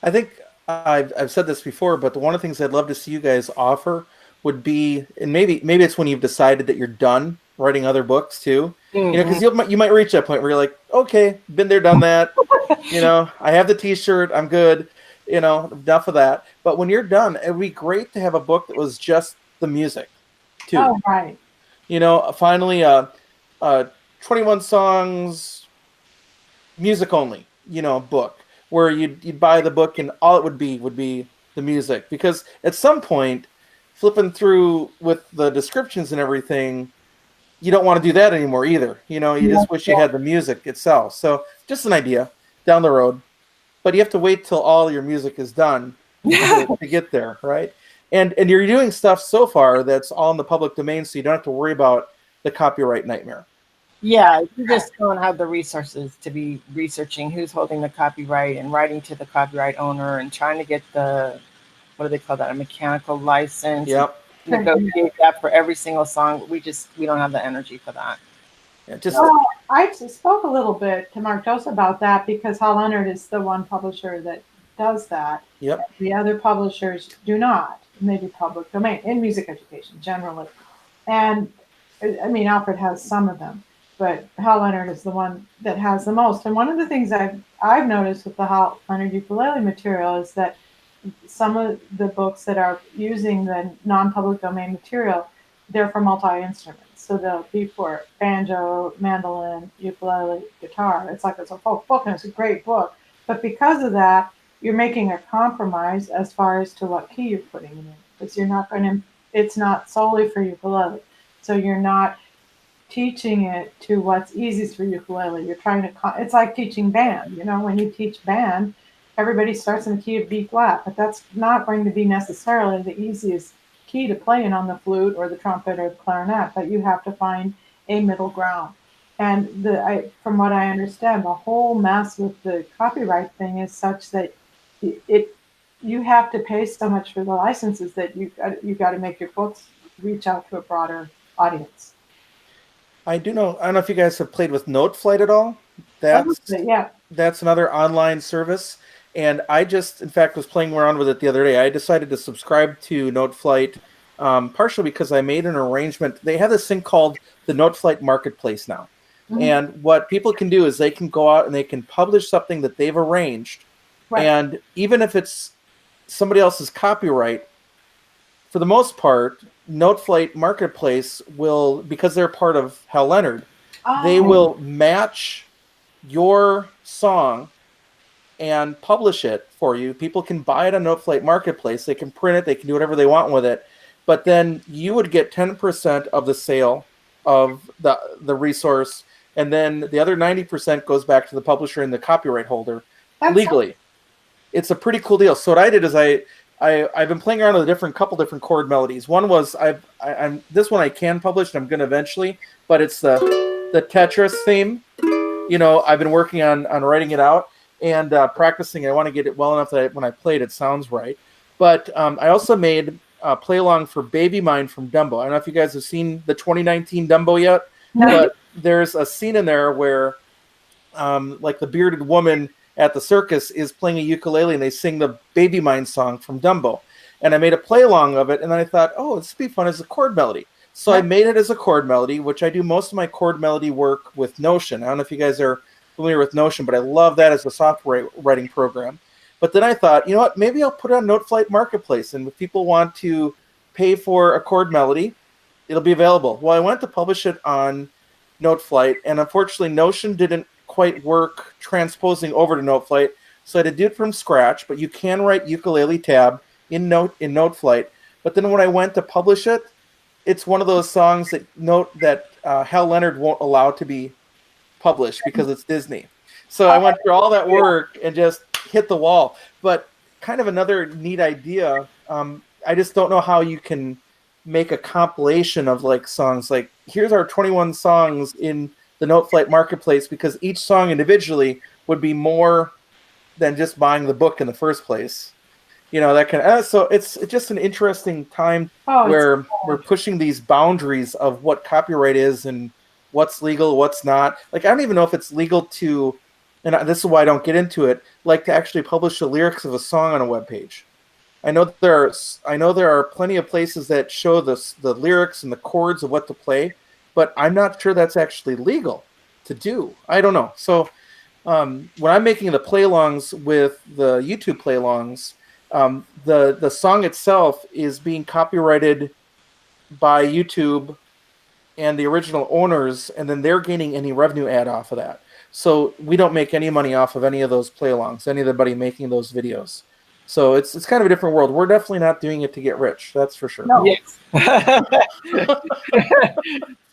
I think I've said this before, but one of the things I'd love to see you guys offer would be, and maybe it's when you've decided that you're done writing other books too. Mm-hmm. Because you might reach that point where you're like, okay, been there, done that. I have the T-shirt, I'm good. Enough of that. But when you're done, it'd be great to have a book that was just the music too. Oh, right. Finally, 21 songs, music only, book where you'd buy the book and all it would be the music. Because at some point, flipping through with the descriptions and everything, you don't want to do that anymore either. You just wish you had the music itself. So just an idea down the road. But you have to wait till all your music is done to get there, right? And you're doing stuff so far that's all in the public domain, so you don't have to worry about the copyright nightmare. Yeah, you just don't have the resources to be researching who's holding the copyright and writing to the copyright owner and trying to get what do they call that, a mechanical license. Yep. Negotiate that for every single song. We don't have the energy for that. Yeah, I spoke a little bit to Mark Dose about that because Hal Leonard is the one publisher that does that. Yep. The other publishers do not. Maybe public domain in music education generally. And I mean, Alfred has some of them, but Hal Leonard is the one that has the most. And one of the things I've noticed with the Hal Leonard ukulele material is that some of the books that are using the non-public domain material, they're for multi-instruments. So they'll be for banjo, mandolin, ukulele, guitar. It's like it's a folk book and it's a great book. But because of that, you're making a compromise as far as to what key you're putting in. Because it's not solely for ukulele. So you're not teaching it to what's easiest for ukulele. You're trying to, it's like teaching band. When you teach band, everybody starts in the key of B flat, but that's not going to be necessarily the easiest key to play in on the flute or the trumpet or the clarinet, but you have to find a middle ground. And from what I understand, the whole mess with the copyright thing is such that you have to pay so much for the licenses that you got to make your books reach out to a broader audience. I don't know if you guys have played with Noteflight at all. That's another online service. And I just, in fact, was playing around with it the other day. I decided to subscribe to Noteflight, partially because I made an arrangement. They have this thing called the Noteflight Marketplace now. Mm-hmm. And what people can do is they can go out and they can publish something that they've arranged. Right. And even if it's somebody else's copyright, for the most part, Noteflight Marketplace will, because they're part of Hal Leonard, they will match your song and publish it for you. People can buy it on Noteflight Marketplace. They can print it. They can do whatever they want with it. But then you would get 10% of the sale of the resource, and then the other 90% goes back to the publisher and the copyright holder legally. It's a pretty cool deal. So what I did is I've been playing around with a couple different chord melodies. One was I'm this one I can publish, and I'm going to eventually, but it's the Tetris theme. You know, I've been working on writing it out and practicing. I want to get it well enough that when I play it, it sounds right. But I also made a play along for Baby Mine from Dumbo. I don't know if you guys have seen the 2019 Dumbo yet, but there's a scene in there where like the bearded woman at the circus is playing a ukulele and they sing the Baby Mine song from Dumbo. And I made a play along of it, and then I thought, oh, this would be fun as a chord melody. So I made it as a chord melody, which I do most of my chord melody work with Notion. I don't know if you guys are familiar with Notion, but I love that as a software writing program. But then I thought, you know what, maybe I'll put it on Noteflight Marketplace, and if people want to pay for a chord melody, it'll be available. Well, I went to publish it on Noteflight, and unfortunately Notion didn't quite work transposing over to Noteflight, so I had to do it from scratch. But you can write ukulele tab in Noteflight. But then when I went to publish it, it's one of those songs that Hal Leonard won't allow to be published because it's Disney. So I went through all that work and just hit the wall. But kind of another neat idea. I just don't know how you can make a compilation of like songs. Like, here's our 21 songs in the Noteflight Marketplace, because each song individually would be more than just buying the book in the first place. You know, that kind of, so it's just an interesting time where we're pushing these boundaries of what copyright is and what's legal, what's not. Like, I don't even know if it's legal to, and this is why I don't get into it, like to actually publish the lyrics of a song on a web page. I know there are plenty of places that show the lyrics and the chords of what to play, but I'm not sure that's actually legal to do. I don't know. So when I'm making the play-alongs with the YouTube play-alongs, the song itself is being copyrighted by YouTube and the original owners, and then they're gaining any revenue add off of that. So we don't make any money off of any of those play-alongs, anybody making those videos. So it's kind of a different world. We're definitely not doing it to get rich. That's for sure. No. Yes.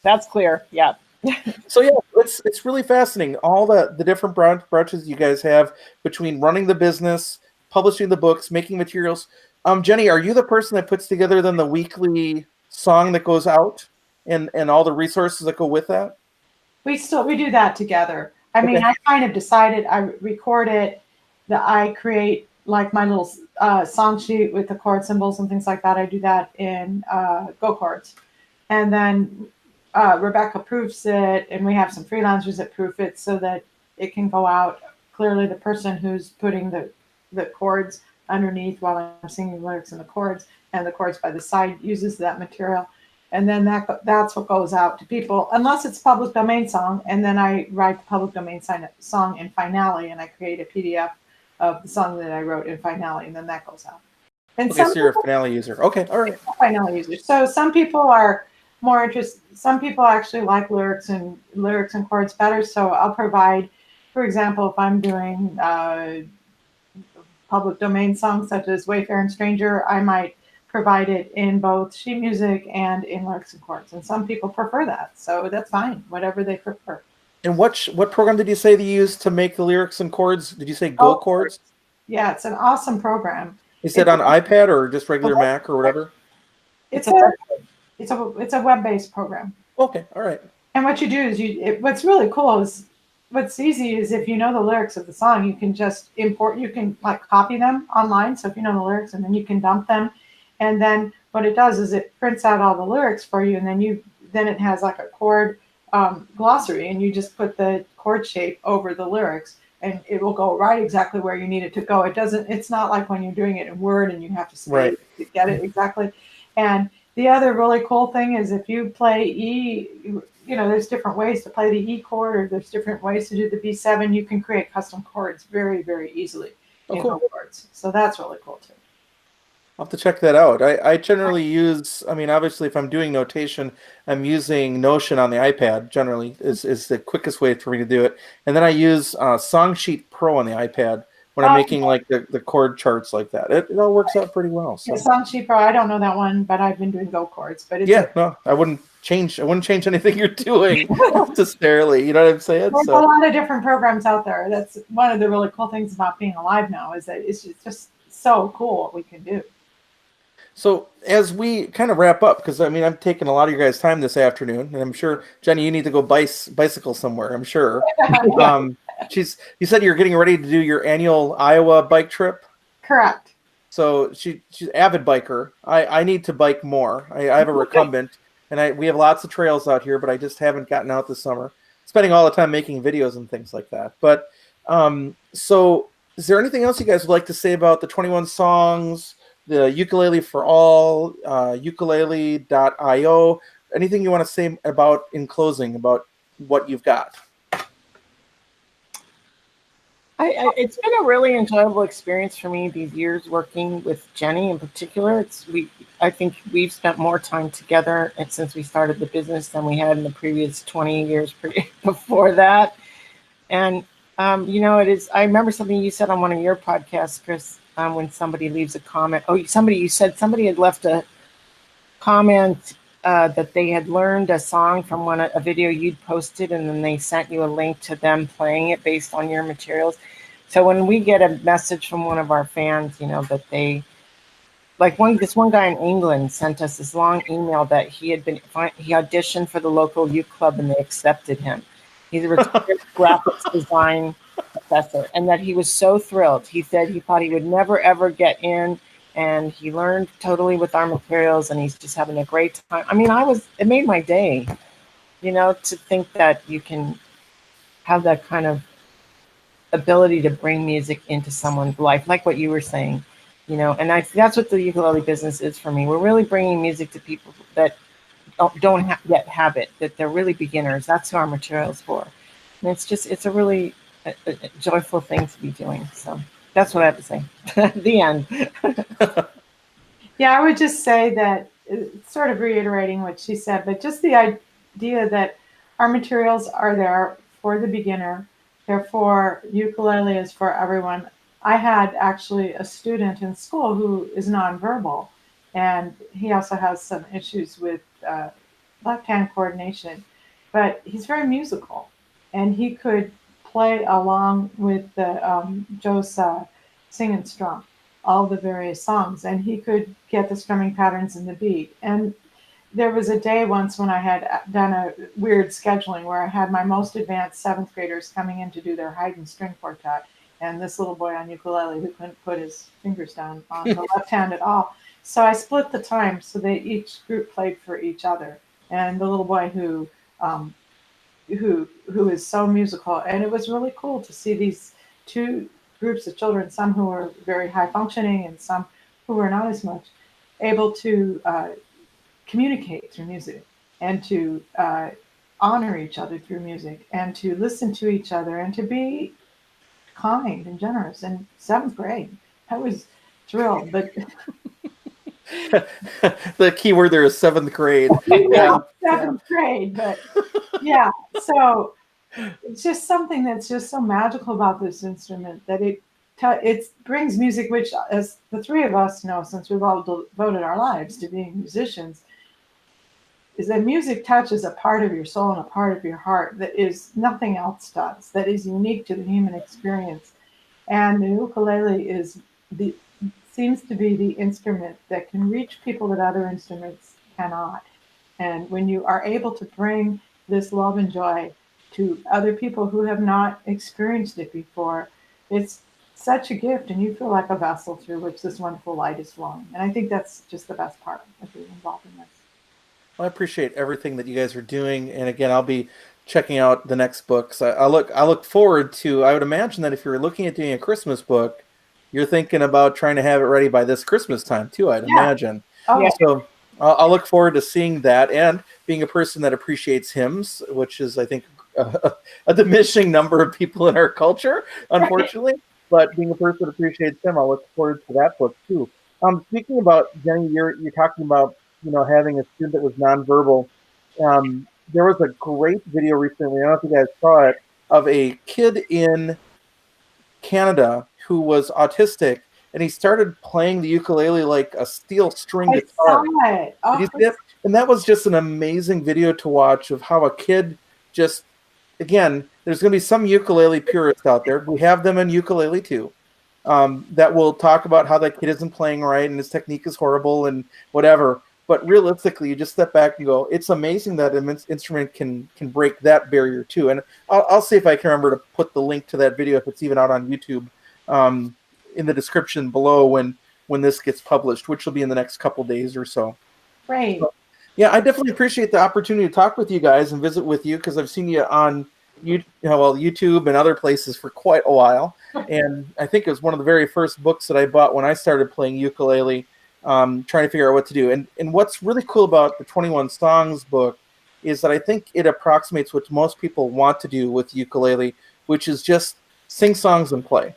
That's clear. Yeah. So yeah, it's really fascinating. All the different branches you guys have between running the business, publishing the books, making materials. Jenny, are you the person that puts together then the weekly song that goes out and all the resources that go with that? We do that together. I mean, I kind of decided, I record it, that I create like my little song sheet with the chord symbols and things like that. I do that in Go Chords. And then Rebecca proofs it, and we have some freelancers that proof it so that it can go out. Clearly the person who's putting the chords underneath while I'm singing the lyrics and the chords by the side uses that material. And then that's what goes out to people, unless it's public domain song. And then I write the public domain song in Finale, and I create a PDF of the song that I wrote in Finale, and then that goes out. And okay, so you're a Finale user. Okay, all right. Finale user. So some people are more interested. Some people actually like lyrics and chords better. So I'll provide, for example, if I'm doing public domain songs such as Wayfaring Stranger, I might provide it in both sheet music and in lyrics and chords. And some people prefer that, so that's fine. Whatever they prefer. And what program did you say they use to make the lyrics and chords? Did you say Go Chords? Yeah, it's an awesome program. Is it on iPad or just regular Mac or whatever? It's a web-based program. Okay, all right. And what you do is what's really cool is what's easy is if you know the lyrics of the song, you can just import. You can like copy them online. So if you know the lyrics, and then you can dump them, and then what it does is it prints out all the lyrics for you, and then it has like a chord glossary, and you just put the chord shape over the lyrics, and it will go right exactly where you need it to go. It's not like when you're doing it in Word and you have to space to get it exactly. And the other really cool thing is if you play E, there's different ways to play the E chord, or there's different ways to do the B7. You can create custom chords very, very easily in Go Chords. So that's really cool too. I'll have to check that out. I generally use, obviously if I'm doing notation, I'm using Notion on the iPad generally is the quickest way for me to do it. And then I use Songsheet Pro on the iPad when I'm making like the chord charts like that. It all works out pretty well. So Song Sheet Pro, I don't know that one, but I've been doing Go chords. But it's no, I wouldn't change anything you're doing necessarily. You know what I'm saying? There's a lot of different programs out there. That's one of the really cool things about being alive now, is that it's just so cool what we can do. So as we kind of wrap up, because I mean, I'm taking a lot of your guys' time this afternoon, and I'm sure, Jenny, you need to go bicycle somewhere, I'm sure. You said you're getting ready to do your annual Iowa bike trip. Correct. So she's an avid biker. I need to bike more. I have a recumbent, and we have lots of trails out here, but I just haven't gotten out this summer. Spending all the time making videos and things like that. But so is there anything else you guys would like to say about the 21 songs, the Ukulele for All, ukulele.io? Anything you want to say about in closing about what you've got? It's been a really enjoyable experience for me these years working with Jenny in particular. I think we've spent more time together since we started the business than we had in the previous 20 years before that. And it is. I remember something you said on one of your podcasts, Chris, when somebody leaves a comment. You said somebody had left a comment that they had learned a song from a video you'd posted, and then they sent you a link to them playing it based on your materials. So when we get a message from one of our fans, that they, this one guy in England sent us this long email that he auditioned for the local uke club and they accepted him. He's a retired graphics design professor, and that he was so thrilled. He said he thought he would never ever get in, and he learned totally with our materials, and he's just having a great time. I mean, it made my day, to think that you can have that kind of ability to bring music into someone's life, like what you were saying, and that's what the ukulele business is for me. We're really bringing music to people that don't yet have it, that they're really beginners. That's who our material's for. And it's a really joyful thing to be doing. So that's what I have to say. The end. Yeah, I would just say that, sort of reiterating what she said, but just the idea that our materials are there for the beginner. Therefore, ukulele is for everyone. I had actually a student in school who is nonverbal, and he also has some issues with left-hand coordination, but he's very musical, and he could play along with the Joe's Sing and Strum, all the various songs, and he could get the strumming patterns and the beat. And there was a day once when I had done a weird scheduling where I had my most advanced 7th graders coming in to do their Haydn string quartet, and this little boy on ukulele who couldn't put his fingers down on the left hand at all. So I split the time so that each group played for each other. And the little boy who is so musical, and it was really cool to see these two groups of children, some who were very high functioning and some who were not as much, able to communicate through music, and to honor each other through music, and to listen to each other, and to be kind and generous. In 7th grade, I was thrilled. But the key word there is 7th grade. Yeah, 7th grade, but yeah. So it's just something that's just so magical about this instrument, that it brings music, which, as the three of us know, since we've all devoted our lives to being musicians, is that music touches a part of your soul and a part of your heart that is nothing else does, that is unique to the human experience. And the ukulele seems to be the instrument that can reach people that other instruments cannot. And when you are able to bring this love and joy to other people who have not experienced it before, it's such a gift, and you feel like a vessel through which this wonderful light is flowing. And I think that's just the best part of being involved in this. Well, I appreciate everything that you guys are doing, and again, I'll be checking out the next books. I look forward to. I would imagine that if you're looking at doing a Christmas book, you're thinking about trying to have it ready by this Christmas time too. I'd imagine. Oh, yeah. So I'll look forward to seeing that, and being a person that appreciates hymns, which is, I think, a diminishing number of people in our culture, unfortunately. But being a person that appreciates him, I'll look forward to that book too. Speaking about, Jenny, you're talking about having a student that was nonverbal. There was a great video recently, I don't know if you guys saw it, of a kid in Canada who was autistic, and he started playing the ukulele like a steel string I guitar. saw it. Oh, Did you see it? And that was just an amazing video to watch of how a kid just, again, there's going to be some ukulele purists out there. We have them in ukulele too, that will talk about how that kid isn't playing right and his technique is horrible and whatever. But realistically, you just step back and go, it's amazing that an instrument can break that barrier too. And I'll see if I can remember to put the link to that video, if it's even out on YouTube, in the description below when this gets published, which will be in the next couple days or so. great. So, yeah, I definitely appreciate the opportunity to talk with you guys and visit with you, because I've seen you on YouTube and other places for quite a while. And I think it was one of the very first books that I bought when I started playing ukulele, trying to figure out what to do. And what's really cool about the 21 Songs book is that I think it approximates what most people want to do with ukulele, which is just sing songs and play.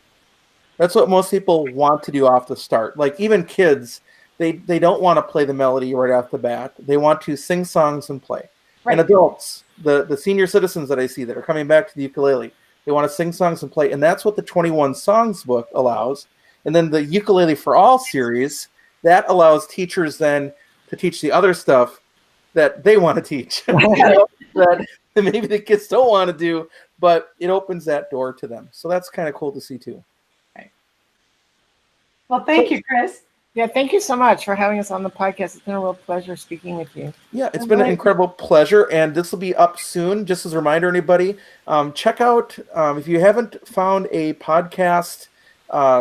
That's what most people want to do off the start. Like even kids, they don't want to play the melody right off the bat. They want to sing songs and play. Right. And adults, the senior citizens that I see that are coming back to the ukulele, they want to sing songs and play. And that's what the 21 Songs book allows. And then the Ukulele for All series, that allows teachers then to teach the other stuff that they want to teach. That maybe the kids don't want to do, but it opens that door to them. So that's kind of cool to see too. Well, thank you, Chris. Yeah, thank you so much for having us on the podcast. It's been a real pleasure speaking with you. Yeah, it's been an incredible pleasure, and this will be up soon. Just as a reminder, anybody, check out, if you haven't found a podcast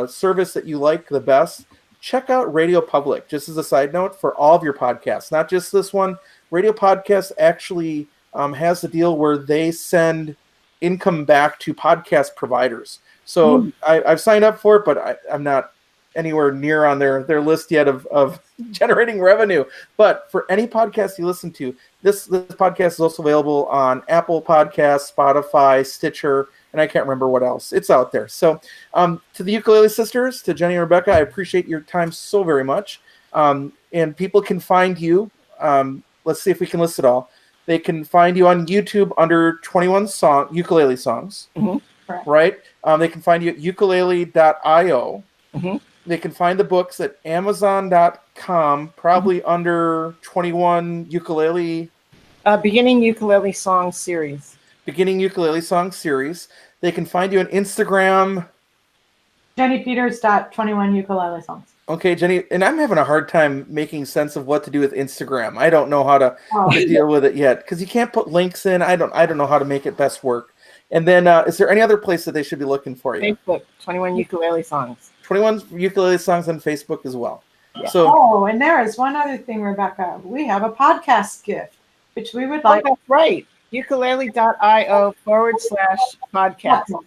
service that you like the best, check out Radio Public, just as a side note, for all of your podcasts, not just this one. Radio Podcast actually has a deal where they send income back to podcast providers. So I've signed up for it, but I'm not anywhere near on their list yet of generating revenue. But for any podcast you listen to, this podcast is also available on Apple Podcasts, Spotify, Stitcher, and I can't remember what else. It's out there. So to the Ukulele Sisters, to Jenny and Rebecca, I appreciate your time so very much. And people can find you. Let's see if we can list it all. They can find you on YouTube under 21 Ukulele Songs, right? They can find you at ukulele.io. They can find the books at Amazon.com, probably under 21 Ukulele. Beginning Ukulele Song Series. Beginning Ukulele Song Series. They can find you on Instagram. JennyPeters.21 Ukulele Songs. Okay, Jenny, and I'm having a hard time making sense of what to do with Instagram. I don't know how to deal with it yet, because you can't put links in. I don't know how to make it best work. And then, is there any other place that they should be looking for you? Facebook, 21 Ukulele Songs. 21 Ukulele Songs on Facebook as well. Yeah. So, and there is one other thing, Rebecca. We have a podcast gift, which we would like. Oh, that's right. Ukulele.io/podcast.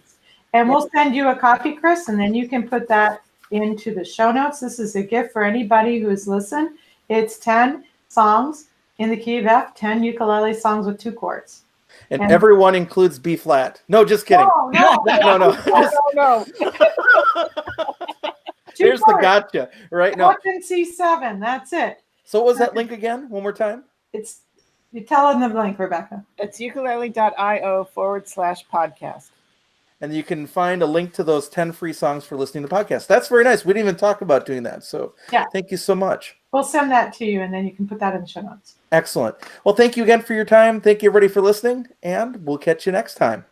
And we'll send you a copy, Chris, and then you can put that into the show notes. This is a gift for anybody who's listened. It's 10 songs in the key of F, 10 ukulele songs with 2 chords. And everyone includes B flat. No, just kidding. No. No. There's the gotcha, right? No. F and C7. That's it. So what was that link again? One more time. You tell them the link, Rebecca. It's ukulele.io/podcast. And you can find a link to those 10 free songs for listening to podcasts. That's very nice. We didn't even talk about doing that. So thank you so much. We'll send that to you, and then you can put that in the show notes. Excellent. Well, thank you again for your time. Thank you, everybody, for listening, and we'll catch you next time.